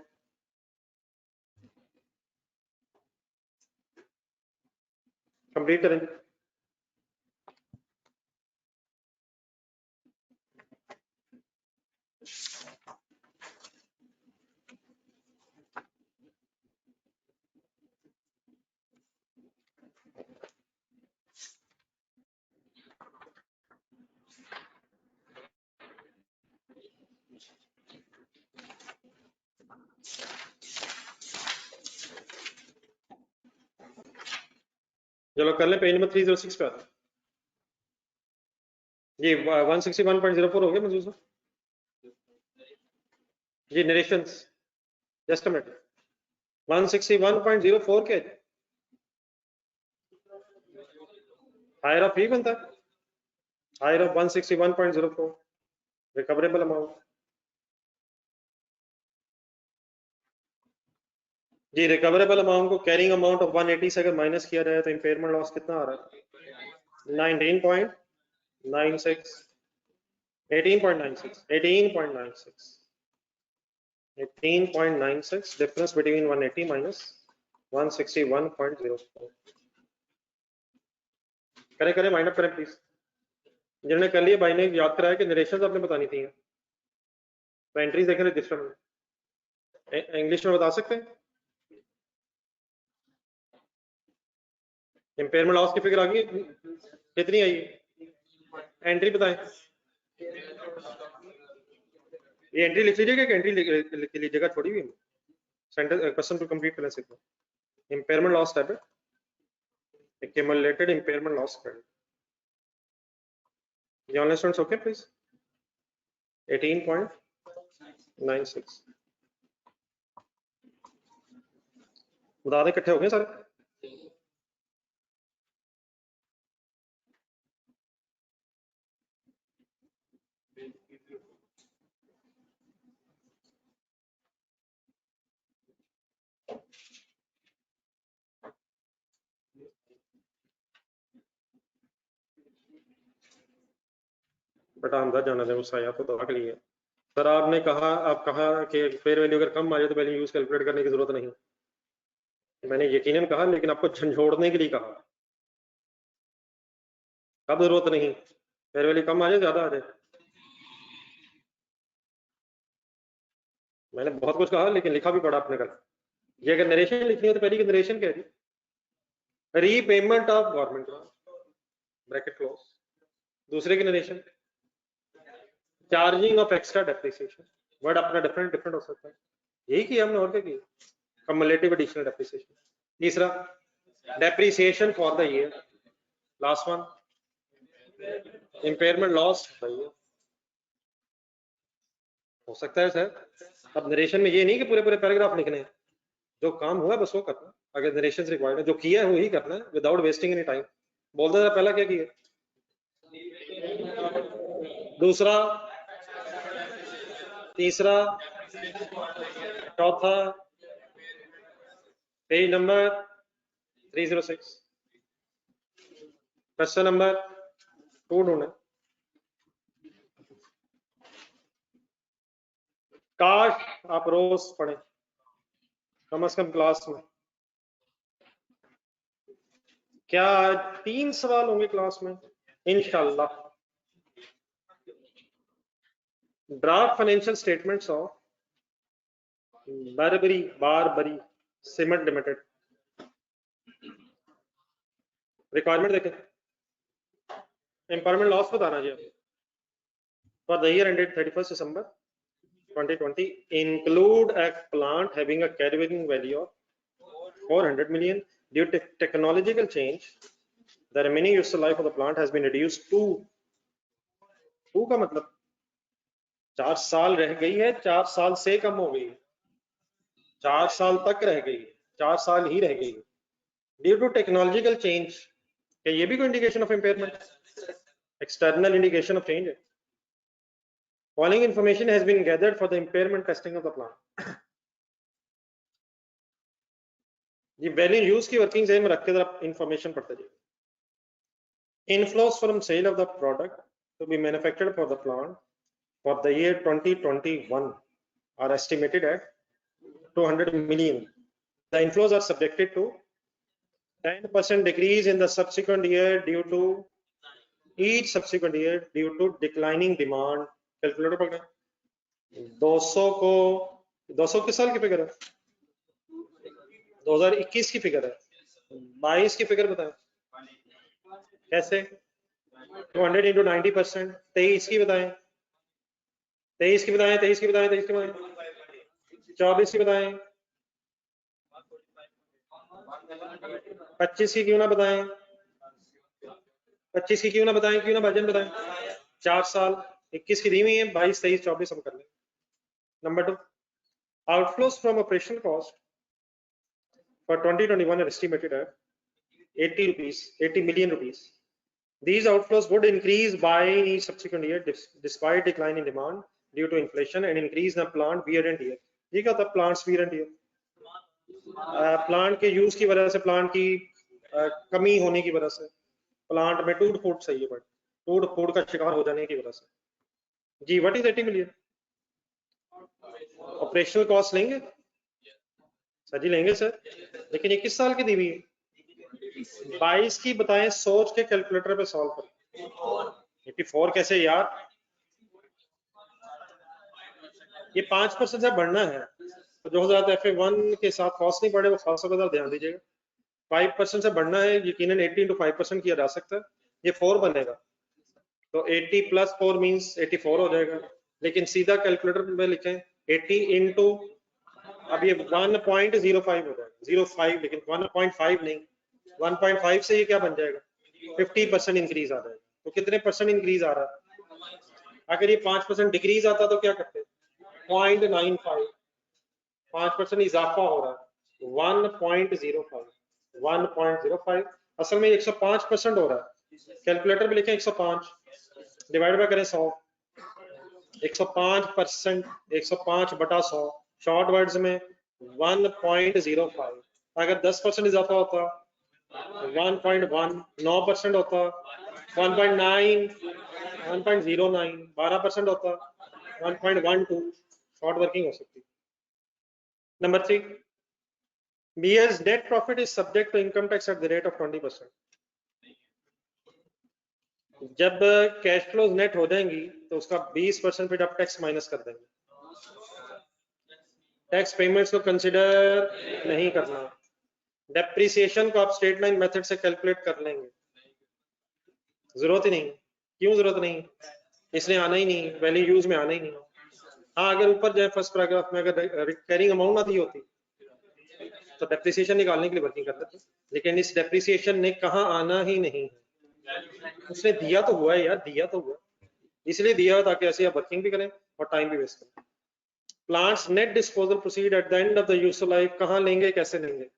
कंप्लीट करें चलो कर लें पेज नंबर 306 पे आते जी 161.04 हो गया मंजूर साहब जी नरेशंस जस्ट अ मिनट 161.04 क्या है हायर ऑफ ही बनता है हायर ऑफ 161.04 रिकवरेबल अमाउंट जी रिकवरेबल अमाउंट को कैरिंग अमाउंट ऑफ 180 से अगर माइनस किया जाए तो इम्पेयरमेंट लॉस कितना आ रहा है 19.96 18.96 18.96 difference between 180 minus 161.04 करें माइंड अप करें प्लीज जिन्होंने कर लिया भाई ने याद कराया कि नरेशंस आपने बतानी थी तो एंट्रीज देखें रजिस्टर में इंग्लिश में बता सकते हैं इम्पेयरमेंट लॉस की फिगर आ गई कितनी आई एंट्री बताएं ये एंट्री लिख लीजिएगा कि एंट्री लिख लीजिएगा छोड़ी हुई सेंटेंस क्वेश्चन को कंप्लीट करने से impairment loss debit accumulated impairment loss credit the online students okay please 18.96 बता दें इकट्ठे हो गए सारे बेटा अंदर जाना है गुस्सा तो दवा के लिए सर आपने कहा आप कहा कि फेयर वैल्यू अगर कम आ जाए तो वैल्यू यूज कैलकुलेट करने की जरूरत नहीं मैंने यकीनन कहा लेकिन आपको झंझोड़ने के लिए कहा कब जरूरत नहीं फेयर वैल्यू कम आ जाए ज्यादा आ जाए मैंने बहुत कुछ कहा लेकिन लिखा भी पड़ा आपने कल ये अगर नरेशन लिखनी है तो पहली की नरेशन क्या है repayment of government bracket close दूसरे की narration charging of extra depreciation word अपना डिफरेंट हो सकता है यही किया हमने और क्या किया कम्युलेटिव एडिशनल डेप्रिसिएशन तीसरा depreciation for the year last one impairment loss हो सकता है सर अब नरेशन में ये नहीं कि पूरे पैराग्राफ लिखने हैं जो काम हुआ बस वो करना अगर नरेशन रिक्वायर्ड है जो किया है वही करना है विदाउट वेस्टिंग एनी टाइम बोल दे पहला क्या किया दूसरा तीसरा चौथा पेज नंबर 306 क्वेश्चन नंबर 2 ढूंढे काश आप रोज पढ़े कम से कम क्लास में क्या 3 सवाल होंगे क्लास में इंशाल्लाह। Draft financial statements of Barbary Cement Limited. Requirement देखें, इम्पायरमेंट लॉस बताना जी for the year ended 31 December 2020 include a plant having a carrying value of 400 million. Due to technological change, the remaining useful life of the plant has been reduced to 2 का मतलब 4 साल रह गई है, 4 साल से कम हो गई है, 4 साल तक रह गई है, 4 साल ही रह गई है। ड्यू टू टेक्नोलॉजिकल चेंज, क्या ये भी कोई indication of impairment, external indication of change है। Following information has been gathered for the impairment testing of the plant. ये वैल्यू यूज की वर्किंग में रख के जरा इंफॉर्मेशन पढ़ते जाइए। Inflows from sale of the product to be manufactured for the plant for the year 2021 are estimated at 200 million. The inflows are subjected to 10% decrease in the subsequent year due to each subsequent year due to declining demand. Calculator पकड़े, 200 को 200 किस साल की figure है, 2021 की figure है, 22 की figure बताएं कैसे, 200 into 90%, 23 की बताएं, 23 की बताएं, 23 की बताएं, 23 की बताएं, 24 की बताएं, 25 की क्यों ना बताएं, 25 की क्यों ना बताएं, क्यों ना भाजन बताएं, 4 साल, 21 की दी हुई है, 22, 23, 24 हम कर लें। Number 2, outflows from operational cost for 2021 are estimated at 80 million rupees. These outflows would increase by each subsequent year despite decline in demand due to inflation and increase in plant wear and tear. ये क्या होता है plants wear and tear? Plant के use की वजह से, plant की कमी होने की वजह से, प्लांट में टूट फूट सही है, बट टूट फूट का शिकार हो जाने की वजह से। जी what is 80 million? Operational cost लेंगे सर जी, लेंगे सर, लेकिन ये किस साल की दी हुई है, 22 की बताएं, सोच के कैलकुलेटर पे सॉल्व करें। 84 कैसे यार, ये 5% से बढ़ना है, तो जो हजरात FA1 के साथ कॉस्ट नहीं पड़े वो खास तौर पर ध्यान दीजिएगा। 5% से बढ़ना है, यकीनन 80 into 5% किया जा सकता है, ये 4 बनेगा, तो 80 + 4 मींस 84 हो जाएगा। लेकिन सीधा कैलकुलेटर में लिखें 80 into, अब ये 1.05 हो जाएगा, 05, लेकिन 1.5 नहीं, 1.5 से ये क्या बन जाएगा, 50% इंक्रीज आ जाएगा। तो कितने परसेंट इंक्रीज आ रहा है? अगर ये 5% डिक्रीज आता तो क्या करते, 0.95, 5% इजाफा हो रहा है 1.05, 1.05, असल में 105% हो रहा है। कैलकुलेटर में लिखें 105, डिवाइड बाय करें 100, 105%, 105/100, शॉर्ट वर्ड्स में 1.05। अगर 10% इजाफा होता 1.1, 9% होता 1.9, 1.09, 12% होता 1.12, शॉर्ट वर्किंग हो सकती। Number 3, BS net profit is subject to income tax at the rate of 20%. जब कैश फ्लोज नेट हो जाएंगी तो उसका 20% पे आप टैक्स माइनस कर देंगे, टैक्स पेमेंट्स को कंसिडर नहीं करना। डेप्रिसिएशन को आप स्ट्रेट लाइन मेथड से कैलकुलेट कर लेंगे, जरूरत ही नहीं। क्यों जरूरत नहीं? इसलिए आना ही नहीं, वैल्यू यूज में आना ही नहीं। हाँ, अगर ऊपर जाए फर्स्ट पैराग्राफ में अगर कैरिंग अमाउंट ना दी होती तो डेप्रिसिएशन निकालने के लिए वर्किंग करते थे, लेकिन इस डेप्रिसिएशन ने कहाँ आना ही नहीं है। उसने दिया तो हुआ है यार, दिया तो हुआ, इसलिए दिया है ताकि ऐसे आप वर्किंग भी करें और टाइम भी वेस्ट करें। Plants net disposal proceed eight the end of the useful life, कहाँ लेंगे, कैसे लेंगे?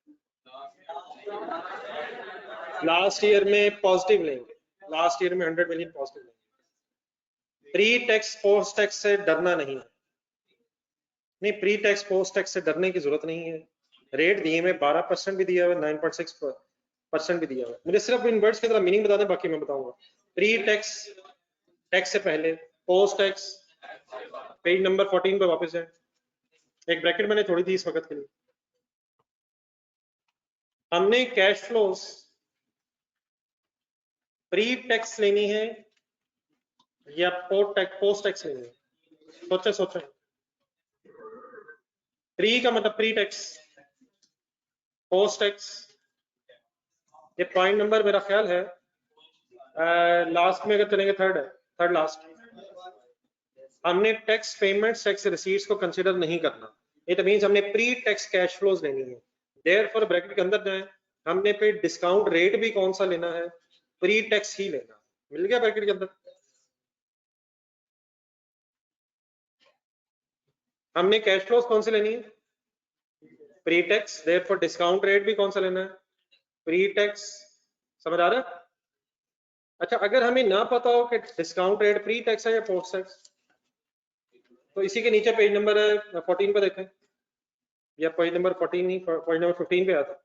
लास्ट ईयर में पॉजिटिव लेंगे, लास्ट ईयर में 100 मिलियन पॉजिटिव लेंगे। प्री टैक्स पोस्ट टैक्स से डरना नहीं है, नहीं प्री टैक्स पोस्ट टैक्स से डरने की जरूरत नहीं है। रेट दिए में 12% भी दिया हुआ है, 9.6% भी दिया हुआ है। मुझे सिर्फ इन वर्ड्स की तरह मीनिंग बता दें, बाकी मैं बताऊंगा। प्री टैक्स, टैक्स से पहले, पोस्ट टैक्स। पेज नंबर 14 पे वापस जाए, एक ब्रैकेट मैंने छोड़ी थी इस वक्त के लिए। हमने कैश फ्लोस प्री टैक्स लेनी है या पोस्ट टैक्स लेनी है? सोचे सोचे। प्री का मतलब प्री टैक्स, पोस्ट टैक्स। ये पॉइंट नंबर मेरा ख्याल है लास्ट में अगर चलेंगे थर्ड है, थर्ड लास्ट। हमने टैक्स पेमेंट्स, टैक्स रिसीट्स को कंसीडर नहीं करना। इट मींस हमने प्री टैक्स कैश फ्लोज लेनी है। देयरफॉर ब्रैकेट के अंदर जाए, हमने पे डिस्काउंट रेट भी कौन सा लेना है? प्री टैक्स ही लेना। मिल गया ब्रैकेट के अंदर। हमने कैश फ्लोज कौन से लेनी है? Pre tax. Therefore discount rate भी कौन सा लेना है? Pre tax. समझ आ रहा है? अच्छा, अगर हमें ना पता हो कि डिस्काउंट रेट प्री टैक्स है या पोस्ट टैक्स, तो इसी के नीचे पेज नंबर 14 पे देखें, या पेज नंबर 14 नहीं, पेज नंबर 15 पे आता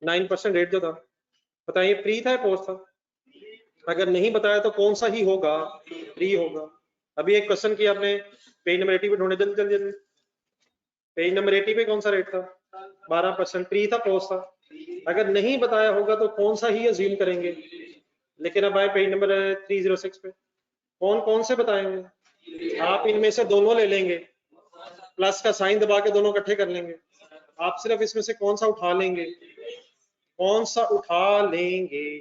9% रेट जो था, बताइए प्री था या पोस्ट था? अगर नहीं बताया तो कौन सा ही होगा? प्री होगा। अभी एक क्वेश्चन किया आपने, पेज नंबर 80 पे ढूंढे, जल्दी जल्दी जल्दी। पेज नंबर 80 पे कौन सा रेट था? 12%। प्री था पोस्ट था? अगर नहीं बताया होगा तो कौन सा ही अज्यूम करेंगे? लेकिन अब आए पेज नंबर 306 पे, कौन कौन से बताएंगे? आप इनमें से दोनों ले लेंगे, प्लस का साइन दबा के दोनों इकट्ठे कर लेंगे। आप सिर्फ इसमें से कौन सा उठा लेंगे? कौन सा उठा लेंगे?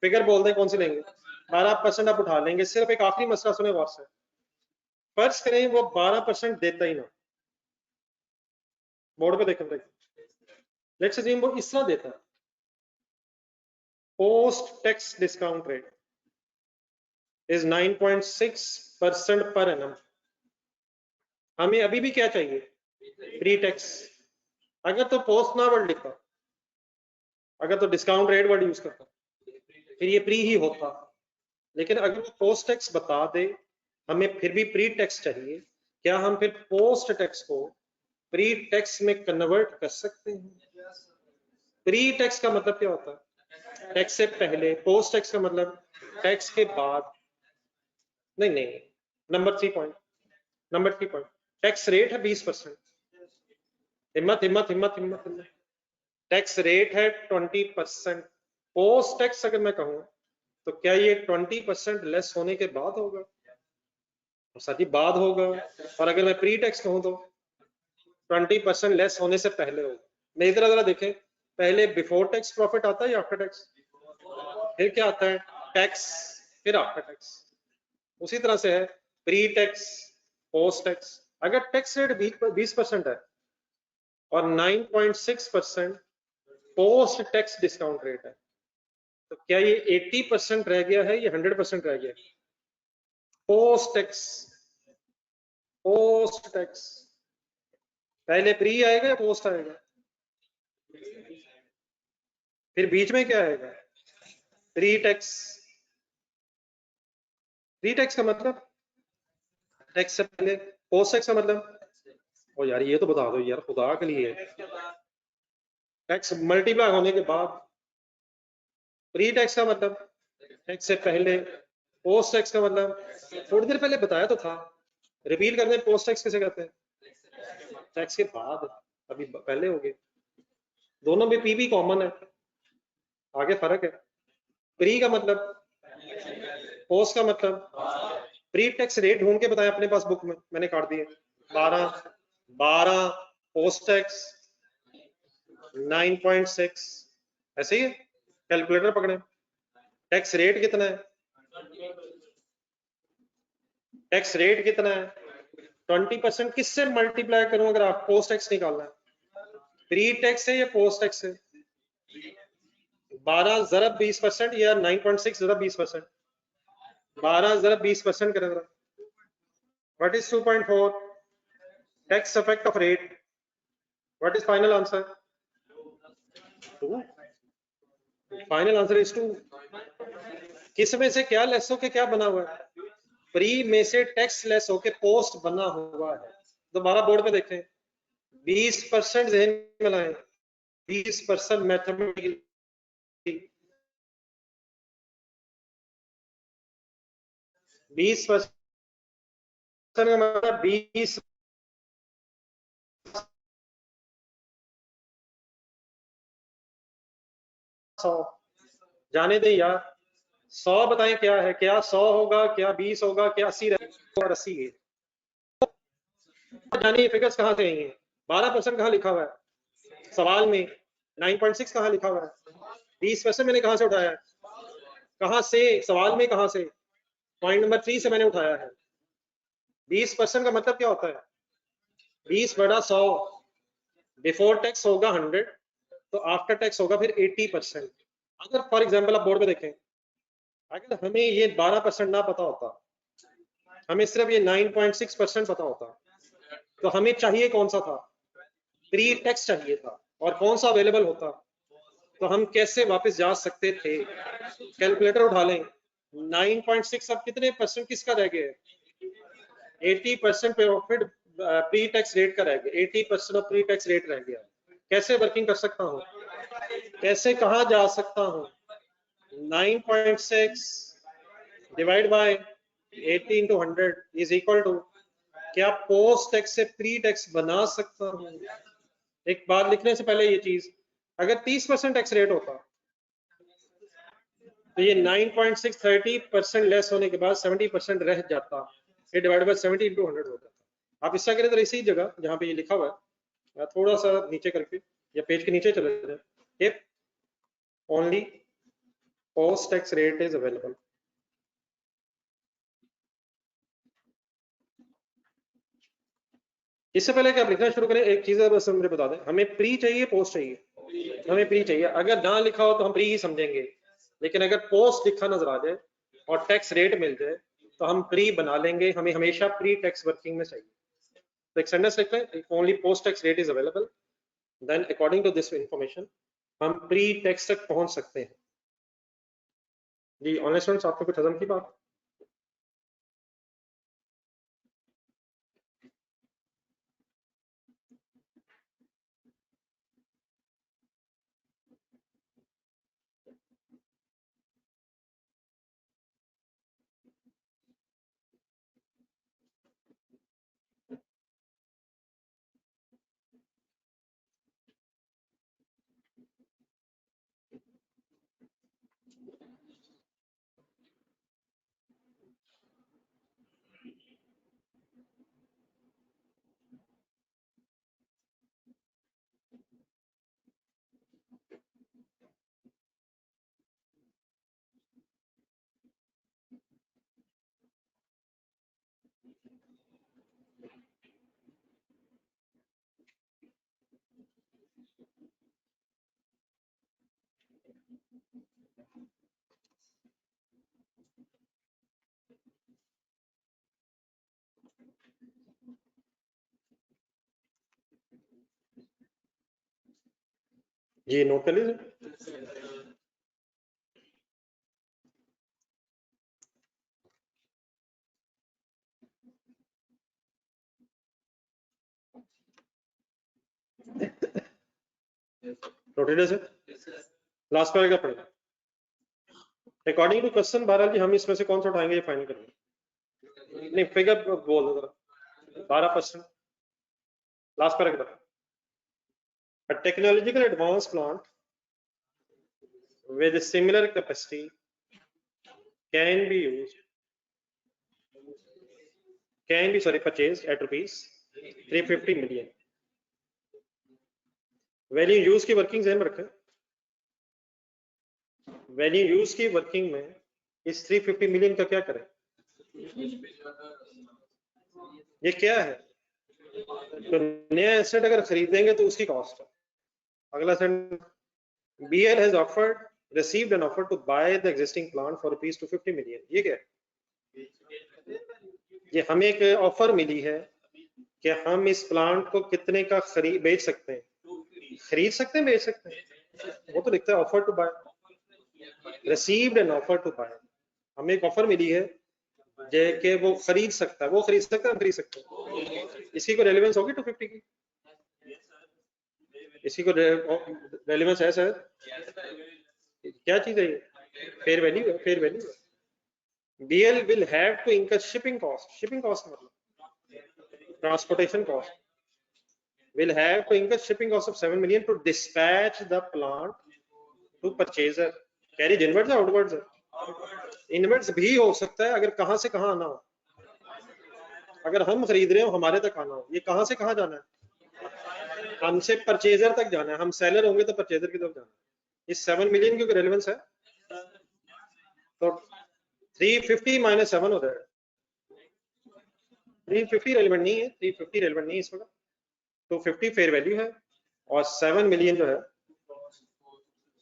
फिगर बोल दें कौन सी लेंगे। 12% आप उठा लेंगे। सिर्फ एक आखिरी मसला सुने गौर से। फर्ज करें वो 12% देता ही ना, बोर्ड पे देखें, लेट्स अज्यूम वो इस तरह देता है, post tax discount rate is 9.6% per annum. हमें अभी भी क्या चाहिए? Pre tax. अगर तो पोस्ट ना वर्ड लिखता, अगर तो डिस्काउंट रेट वर्ड यूज करता, फिर ये प्री ही होता। लेकिन अगर वो पोस्ट टैक्स बता दे, हमें फिर भी प्री टैक्स चाहिए, क्या हम फिर पोस्ट टैक्स को प्री टैक्स में कन्वर्ट कर सकते हैं? प्री टैक्स का मतलब क्या होता है? टैक्स से पहले। पोस्ट टैक्स का मतलब टैक्स के बाद। नहीं नहीं, number 3 point, number 3 point, tax rate है 20%। हिम्मत हिम्मत हिम्मत हिम्मत हिम्मत। टैक्स रेट है 20%। पोस्ट टैक्स अगर मैं कहूँ तो क्या ये 20% लेस होने के बाद होगा? सर जी बाद होगा। और अगर मैं प्री टैक्स कहूँ तो 20% लेस होने से पहले होगा। मेरी तरह जरा देखें, पहले बिफोर टैक्स प्रॉफिट आता है या आफ्टर टैक्स? फिर क्या आता है? टैक्स, फिर आफ्टर टैक्स। उसी तरह से है प्री टैक्स, पोस्ट टैक्स। अगर टैक्स रेट 20% है और 9.6% पोस्ट टैक्स डिस्काउंट रेट है, तो क्या ये 80% रह गया है या 100% रह गया? Post tax, post tax. पहले प्री आएगा या पोस्ट आएगा? फिर बीच में क्या आएगा? Pre tax. प्री टैक्स का मतलब टैक्स से पहले। पोस्ट टैक्स का मतलब, ओ यार ये तो बता दो यार खुदा के लिए। टैक्स मल्टीप्लाई होने के बाद। प्री टैक्स का मतलब टैक्स से पहले। पोस्ट टैक्स का मतलब थोड़ी देर पहले बताया तो था, रिपीट करते हैं। पोस्ट टैक्स किसे कहते हैं? टैक्स के बाद, अभी पहले हो गए। दोनों में पी भी कॉमन है, आगे फर्क है। प्री का मतलब, पोस्ट का मतलब। प्री टैक्स रेट ढूंढ के बताएं अपने पास बुक में, मैंने काट दिए। 12 पोस्ट टैक्स 9.6, ऐसे ही है। कैलकुलेटर पकड़े। टैक्स रेट कितना है? टैक्स रेट कितना है? 20%। किससे मल्टीप्लाई करूं अगर आप पोस्ट टैक्स निकालना है? प्री टैक्स है या पोस्ट टैक्स है? 12 जरब 20% या 9.6 जरब 20%? 12 जरब 20% करें जरा। What is 2.4? Tax effect of rate. What is final answer? 2। Final answer is 2। किस में से क्या लेस होके क्या बना हुआ है? प्री में से टैक्स लेस होके पोस्ट बना हुआ है। दोबारा बोर्ड पे देखें, 20% ज़हन में लाएं। 20% मैथमेटिकली, 20% का मतलब 20 100। जाने दे यार, 100 बताएं क्या है, क्या 100 होगा, क्या 20 होगा, क्या 80 रहेगा? 80 है। जानिए फिगर्स कहाँ से आई हैं? 12% कहाँ लिखा हुआ है सवाल में? 9.6 कहाँ लिखा हुआ है? 20% मैंने कहाँ से उठाया है? कहाँ से सवाल में, कहाँ से? पॉइंट नंबर 3 से मैंने उठाया है। 20% का मतलब क्या होता है? 20/100। बिफोर टैक्स होगा 100, तो आफ्टर टैक्स होगा फिर 80%। अगर फॉर एग्जाम्पल आप बोर्ड पे देखें, अगर हमें ये 12% ना पता होता, हमें सिर्फ ये 9.6% पता होता, तो हमें चाहिए कौन सा था? प्री टैक्स चाहिए था। और कौन सा अवेलेबल होता? तो हम कैसे वापस जा सकते थे? कैलकुलेटर उठा लें। 9.6 अब कितने परसेंट किसका रह गया? 80% प्रॉफिट प्री टैक्स रेट का रह गया। 80% ऑफ प्री टैक्स रेट रह गया। कैसे वर्किंग कर सकता हूँ? कैसे कहाँ जा सकता हूँ? 9.6 divide by 80 into 100 is equal to, क्या पोस्ट टैक्स से प्री टैक्स बना सकता हूँ? एक बात लिखने से पहले ये चीज, अगर 30% टैक्स रेट होता तो ये 9.6 30% लेस होने के बाद 70% रह जाता, ये डिवाइड बाय 70 into 100 होता था। आप इससे करें तो इसी जगह जहाँ पे ये लिखा हुआ है, थोड़ा सा नीचे करके या पेज के नीचे चले जाए, if only post tax rate is available. इससे पहले कि आप लिखना शुरू करें, एक चीज बस मुझे बता दें, हमें प्री चाहिए पोस्ट चाहिए? हमें प्री चाहिए। अगर ना लिखा हो तो हम प्री ही समझेंगे, लेकिन अगर पोस्ट लिखा नजर आ जाए और टैक्स रेट मिल जाए तो हम प्री बना लेंगे। हमें हमेशा प्री टैक्स वर्किंग में चाहिए। तो एक सेंटेंस लिख लें, only post tax rate is available, then according to this information हम प्री टैक्स तक पहुंच सकते हैं। जी ऑनलाइन स्टूडेंट्स, आपको कुछ हजम की बात? जी नोट कर लीजिए। नोटेड है सर? लास्ट पैराग्राफ पढ़ेगा। अकॉर्डिंग टू क्वेश्चन बहरहाल जी हम इसमें से कौन सा उठाएंगे ये फाइनल करेंगे। नहीं फिगर बोल दो जरा। 12%। Last paragraph. A technological advanced plant with a similar capacity can be purchased at rupees 350 million। Value use की वर्किंग ध्यान में रखें, वैल्यू यूज की वर्किंग में इस 350 मिलियन का क्या करें? ये क्या है? तो नया एसेट अगर खरीदेंगे तो उसकी कॉस्ट है। अगला sentence, BL has offered received an offer to buy the existing plant for rupees 250 million। ये क्या है? ये हमें एक ऑफर मिली है कि हम इस प्लांट को कितने का बेच सकते हैं। खरीद सकते हैं, बेच सकते हैं, वो तो लिखता है offer to buy. Received an offer to buy, हमें एक ऑफर मिली है कि वो खरीद सकता है, वो खरीद सकता है, हम खरीद सकते हैं। इसी को रेलेवेंस होगी 250 की? इसी को रेलेवेंस है सर? क्या चीज है ये? फेयर वैल्यू है, fair value. BL will have to incur shipping cost। shipping cost मतलब transportation cost। will have to incur shipping cost of 7 million to dispatch the plant to purchaser। Carriage inwards है outwards है? Inverse भी हो सकता है अगर कहां से कहां आना हो। अगर हम खरीद रहे हो हमारे तक आना हो, ये कहां से कहां जाना है, हमसे परचेजर तक जाना है। हम सेलर होंगे तो परचेजर की तरफ जाना है। इस 7 मिलियन की रेलेवेंस है, तो 350 माइनस 7 हो जाएगा। 350 रेलेवेंट नहीं है, 350 रेलेवेंट नहीं है इस वक्त। 250 फेयर वैल्यू है और 7 मिलियन जो है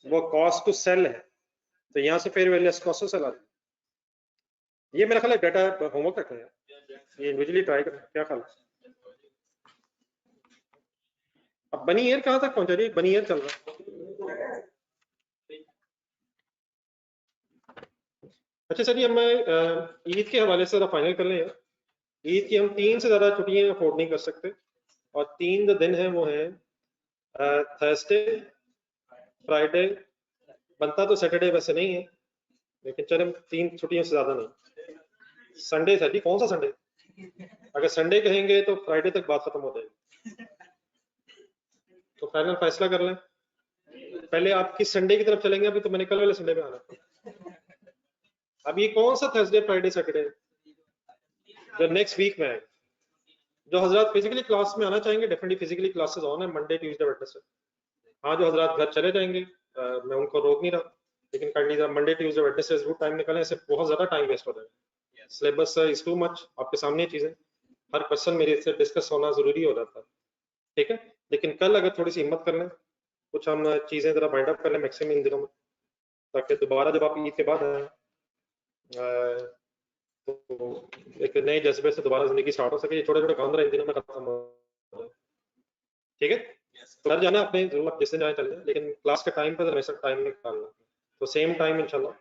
वो कॉस्ट टू सेल है। तो यहाँ से fair value cost to sell आ रही है। ये मेरा ख्याल है डाटा होमवर्क रखना है, ये इंडिविजुअली ट्राई करें, क्या ख्याल है। अब बनी ईयर कहाँ तक पहुंचा जी, बनी ईयर चल रहा है। अच्छा सर, ये मैं ईद के हवाले से फाइनल कर लें। ईद की हम 3 से ज्यादा छुट्टियां अफोर्ड नहीं कर सकते, और 3 जो दिन हैं वो हैं थर्सडे, फ्राइडे, बनता तो सैटरडे वैसे नहीं है, लेकिन चले 3 छुट्टियों से ज्यादा नहीं। संडे था जी, कौन सा संडे, अगर संडे कहेंगे तो फ्राइडे तक बात खत्म हो जाएगी। तो फाइनल फैसला कर लें, पहले आप किस संडे की तरफ चलेंगे। अभी तो मैंने कल वाले संडे में आना। अब ये कौन सा थर्सडे फ्राइडे सैटरडे जो नेक्स्ट वीक में है। जो हजरात फिजिकली क्लास में आना चाहेंगे, डेफिनेटली फिजिकली क्लासेस ऑन है मंडे ट्यूसडे वेडनेसडे। हाँ, जो हजरात घर चले जाएंगे मैं उनको रोक नहीं रहा, लेकिन काइंडली मंडे ट्यूसडे वेडनेसडे जरूर टाइम निकालें, इससे बहुत ज्यादा टाइम वेस्ट हो जाएगा। सिलेबस इज टू मच, आपके सामने चीजें, हर क्वेश्चन मेरे से डिस्कस होना जरूरी हो जाता है, ठीक है। लेकिन कल अगर थोड़ी सी हिम्मत कर लें, कुछ हम चीजें जरा बाइंड अप कर लें मैक्सिमम इन दिनों में, ताकि दोबारा जब आप ईद के बाद आए तो एक नए जज्बे से दोबारा जिंदगी स्टार्ट हो सके। छोटे छोटे काम इन दिनों में खत्म हो, ठीक है। तो घर जाना अपने जरूर, आप जिस दिन जाए चल जाए, लेकिन क्लास के टाइम पर हमेशा टाइम निकालना। तो सेम टाइम इंशाल्लाह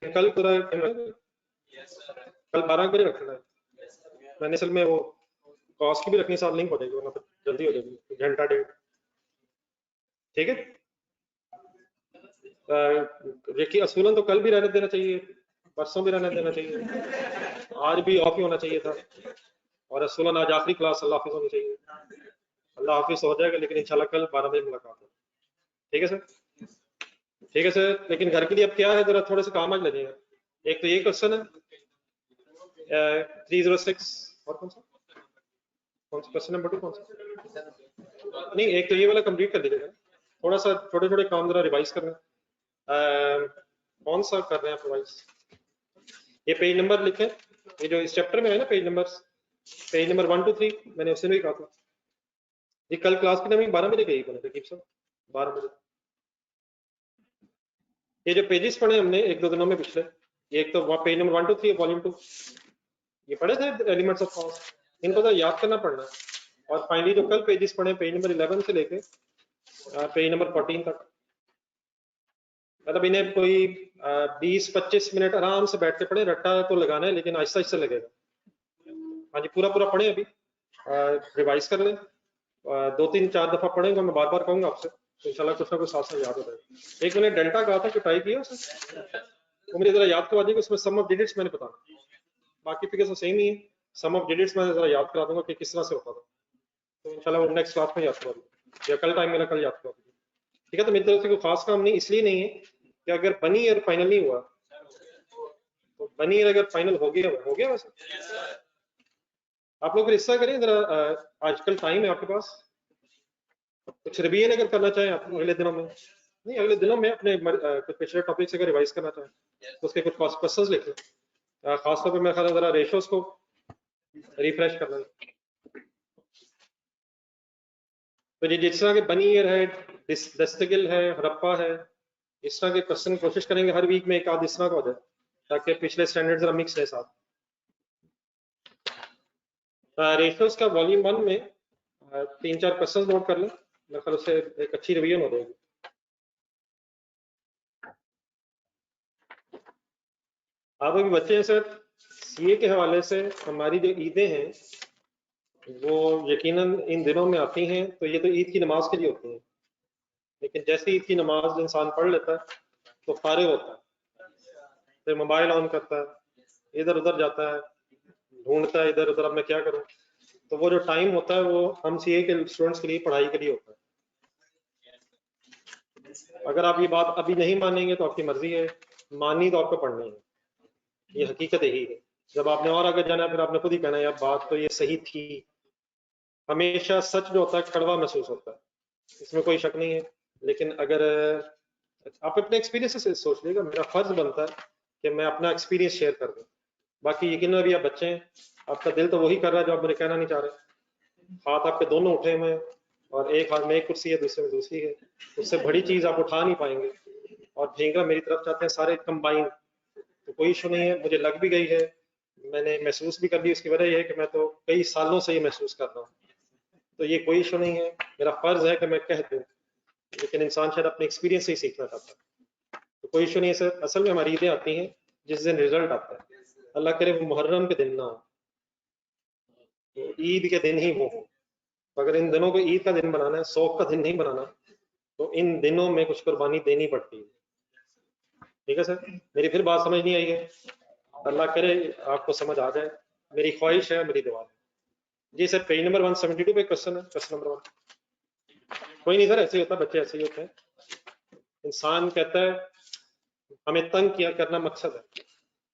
कल पूरा, कल 12 बजे रखना है। मैंने असल में वो कॉस्ट की भी रखनी, साथ लिंक हो जाएगी, वरना जल्दी हो जाएगी, घंटा डेढ़, ठीक है। देखिए असूलन तो कल भी रहने देना चाहिए, परसों भी रहने देना चाहिए, आज भी ऑफ ही होना चाहिए था, और असूलन आज आखिरी क्लास अल्लाह हाफिज होनी चाहिए। अल्लाह हाफिज हो जाएगा, लेकिन इंशाल्लाह कल 12 बजे मुलाकात है, ठीक है सर। ठीक है सर, लेकिन घर के लिए अब क्या है, जरा थोड़े से काम आज लगेगा। एक तो ये क्वेश्चन है 306, और कौन सा क्वेश्चन नंबर 2 कौन सा, नहीं एक तो ये वाला कंप्लीट कर दीजिएगा। थोड़ा सा छोटे छोटे काम जरा रिवाइज करना, कौन सा कर रहे हैं आप रिवाइज। ये पेज नंबर लिखे, ये जो इस चैप्टर में है ना पेज नंबर 1 2 3, मैंने उससे भी कहा था। ये कल क्लास की टाइमिंग 12 बजे गई बने रकीब साहब, 12 बजे। ये जो पेजेस पढ़े हमने एक दो दिनों में पिछले, एक तो पेज नंबर 1 2 3 वॉल्यूम 2, ये पढ़े थे एलिमेंट्स ऑफ कॉस्ट, इनको तो याद करना पड़ना। और फाइनली जो कल पेजेस पढ़े पेज नंबर 11 से लेके पेज नंबर 14 तक, मतलब इन्हें कोई 20-25 मिनट आराम से बैठ के पढ़े। रट्टा तो लगाना है लेकिन आहिस्ता आहिस्ता लगेगा। हाँ जी, पूरा पूरा पढ़े, अभी रिवाइज कर लें, 2-3-4 दफा पढ़ेंगे, मैं बार बार कहूंगा आपसे, तो इंशाल्लाह कुछ ना कुछ साथ साथ याद हो जाएगा। एक मैंने डेल्टा कहा था कि ट्राई किया उसे, तो मुझे जरा याद करवा दीजिए, उसमें सम ऑफ डिजिट्स मैंने बताना, बाकी फिगर तो सेम ही है, सम ऑफ डिजिट्स मैं जरा याद करा दूंगा कि किस तरह से होता था। तो इंशाल्लाह वो नेक्स्ट क्लास में याद करवा दूंगा, या कल टाइम मेरा कल याद करवा दूंगा, ठीक है। तो मेरी तरफ से कोई खास काम नहीं, इसलिए नहीं है कि अगर बनी ईयर फाइनल नहीं हुआ, तो बनी ईयर अगर फाइनल हो गया वैसे आप लोग हिस्सा करें जरा, आजकल टाइम है आपके पास, कुछ रिवीजन अगर करना चाहें आप अगले दिनों में, नहीं अगले दिनों में अपने कुछ पिछले टॉपिक से अगर रिवाइज करना चाहें तो उसके कुछ क्वेश्चंस लिख लें। खासतौर पे मैं ख्याल जरा रेशोस को रिफ्रेश करना है। तो ये जिस तरह के बनी ईयर है, दस्तगिल है, हड़प्पा है, इस तरह के क्वेश्चन कोशिश करेंगे हर वीक में एक आध इस तरह का हो जाए, ताकि पिछले स्टैंडर्ड जरा मिक्स है साथ। रेशोस का वॉल्यूम 1 में 3-4 क्वेश्चन नोट कर लें, मेरे ख्याल से एक अच्छी रिवीजन हो जाएगी। आप अभी बच्चे हैं सर, सीए के हवाले से हमारी जो ईदें हैं वो यकीनन इन दिनों में आती हैं, तो ये तो ईद की नमाज के लिए होती हैं, लेकिन जैसे ईद की नमाज इंसान पढ़ लेता है तो फारिग होता है, फिर मोबाइल ऑन करता है, इधर उधर जाता है, ढूंढता है इधर उधर अब मैं क्या करूं। तो वो जो टाइम होता है वो हम सीए के स्टूडेंट्स के लिए पढ़ाई के लिए होता है। अगर आप ये बात अभी नहीं मानेंगे तो आपकी मर्जी है, मानी तो आपको पढ़नी है, ये हकीकत यही है। जब आपने और आगे जाना है फिर आपने खुद ही कहना है यार बात तो ये सही थी। हमेशा सच जो होता है कड़वा महसूस होता है, इसमें कोई शक नहीं है। लेकिन अगर आप अपने एक्सपीरियंस से सोच लीजिएगा, मेरा फर्ज बनता है कि मैं अपना एक्सपीरियंस शेयर कर दूं। बाकी यकीन अभी आप बच्चे हैं, आपका दिल तो वही कर रहा है जो आप मुझे कहना नहीं चाह रहे। हाथ आपके दोनों उठे हुए हैं और एक हाथ में एक कुर्सी है, दूसरे में दूसरी है, उससे बड़ी चीज आप उठा नहीं पाएंगे। और झींगा मेरी तरफ चाहते हैं सारे कंबाइन, तो कोई इशू नहीं है। मुझे लग भी गई है, मैंने महसूस भी कर ली। उसकी वजह यह है कि मैं तो कई सालों से ये महसूस कर रहा हूँ, तो ये कोई इशू नहीं है। मेरा फर्ज है कि मैं कह दूं, लेकिन इंसान शायद अपने एक्सपीरियंस से ही सीखना चाहता है, तो कोई इशू नहीं है सर। असल में हमारी ईदें आती हैं जिस दिन रिजल्ट आता है, अल्लाह करे वो मुहर्रम के दिन ना हो, तो ईद के दिन ही वो हो। तो अगर इन दिनों को ईद का दिन बनाना है, शौक का दिन नहीं बनाना, तो इन दिनों में कुछ कुर्बानी देनी पड़ती है। ठीक है सर, मेरी फिर बात समझ नहीं आई है, अल्लाह करे आपको समझ आ जाए, मेरी ख्वाहिश है, मेरी दुआ है। जी सर, पेज नंबर 172 पे क्वेश्चन है, क्वेश्चन नंबर 1। कोई नहीं सर, ऐसे ही होता है, बच्चे ऐसे ही होते हैं। इंसान कहता है हमें तंग किया करना मकसद है।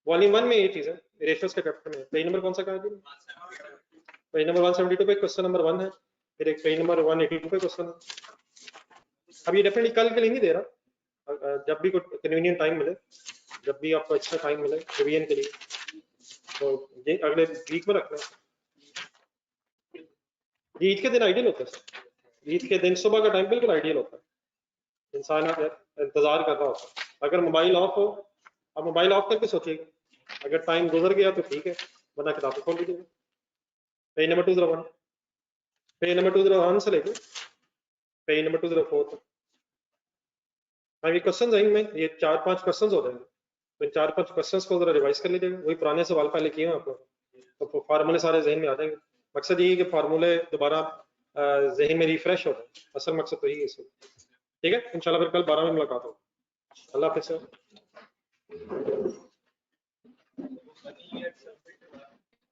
वॉल्यूम 1 में ये चीज है, रेशियोस के चैप्टर में। पेज नंबर कौन सा कहा जी? पेज नंबर 172 पे क्वेश्चन नंबर 1 है, फिर एक पेज नंबर 182 पे क्वेश्चन है। अब ये डेफिनेटली कल के लिए नहीं दे रहा, जब भी कोई कन्वीनियंट टाइम मिले, जब भी आपको एक्स्ट्रा टाइम मिले रिवीजन के लिए, तो ये अगले वीक में रखना है। ईद के दिन आइडियल होता है सर, ईद के दिन सुबह का टाइम बिल्कुल आइडियल होता है। इंसान इंतजार कर रहा होता है। अगर मोबाइल ऑफ हो, आप मोबाइल ऑफ करके सोचिएगा, अगर टाइम गुजर गया तो ठीक है, वरना किताब खोल लीजिएगा। पेज नंबर 201, पेज नंबर 201 से लेके पेज नंबर 204 तक। हाँ, ये क्वेश्चन है इनमें, ये 4-5 क्वेश्चन हो जाएंगे, तो इन 4-5 क्वेश्चन को जरा रिवाइज कर लीजिएगा। वही पुराने सवाल पहले किए हैं आपको, तो फार्मूले सारे जहन में आ जाएंगे। मकसद ये है कि फार्मूले दोबारा जहन में रिफ्रेश हो जाए, असल मकसद तो यही है इसमें। ठीक है, इंशाल्लाह फिर कल 12 में मुलाकात हो। अल्लाह हाफिज़ सर।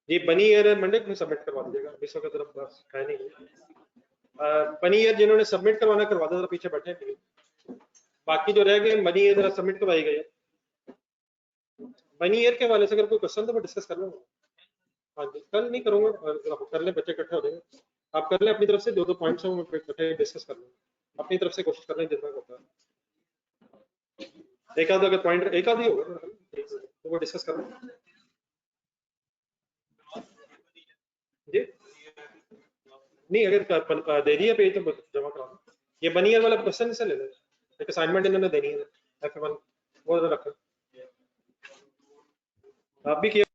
जी बनी ईयर मंडे को सबमिट करवा दीजिएगा, विश्व की तरफ बस है नहीं। बनी ईयर जिन्होंने सबमिट करवाना करवा दो, जरा पीछे बैठे हैं। बाकी जो रह गए बनी ईयर जरा सबमिट करवाई गई। बनी ईयर के हवाले से अगर कोई क्वेश्चन तो मैं डिस्कस कर लूंगा। हाँ जी, कल नहीं करूंगा, कर लें, बच्चे इकट्ठे हो जाएंगे। आप कर लें अपनी तरफ से, 2-2 पॉइंट्स मैं इकट्ठे डिस्कस कर लूंगा अपनी तरफ से, कोशिश कर लें जितना होता है। एक आधा अगर पॉइंट एक आधी होगा तो वो डिस्कस कर लें जी। नहीं अगर दे दिया पेज तो जमा करा दो। ये बनी ईयर वाला क्वेश्चन से ले लें, एक असाइनमेंट इन्होंने देनी है F1, वो रखें। आप भी किया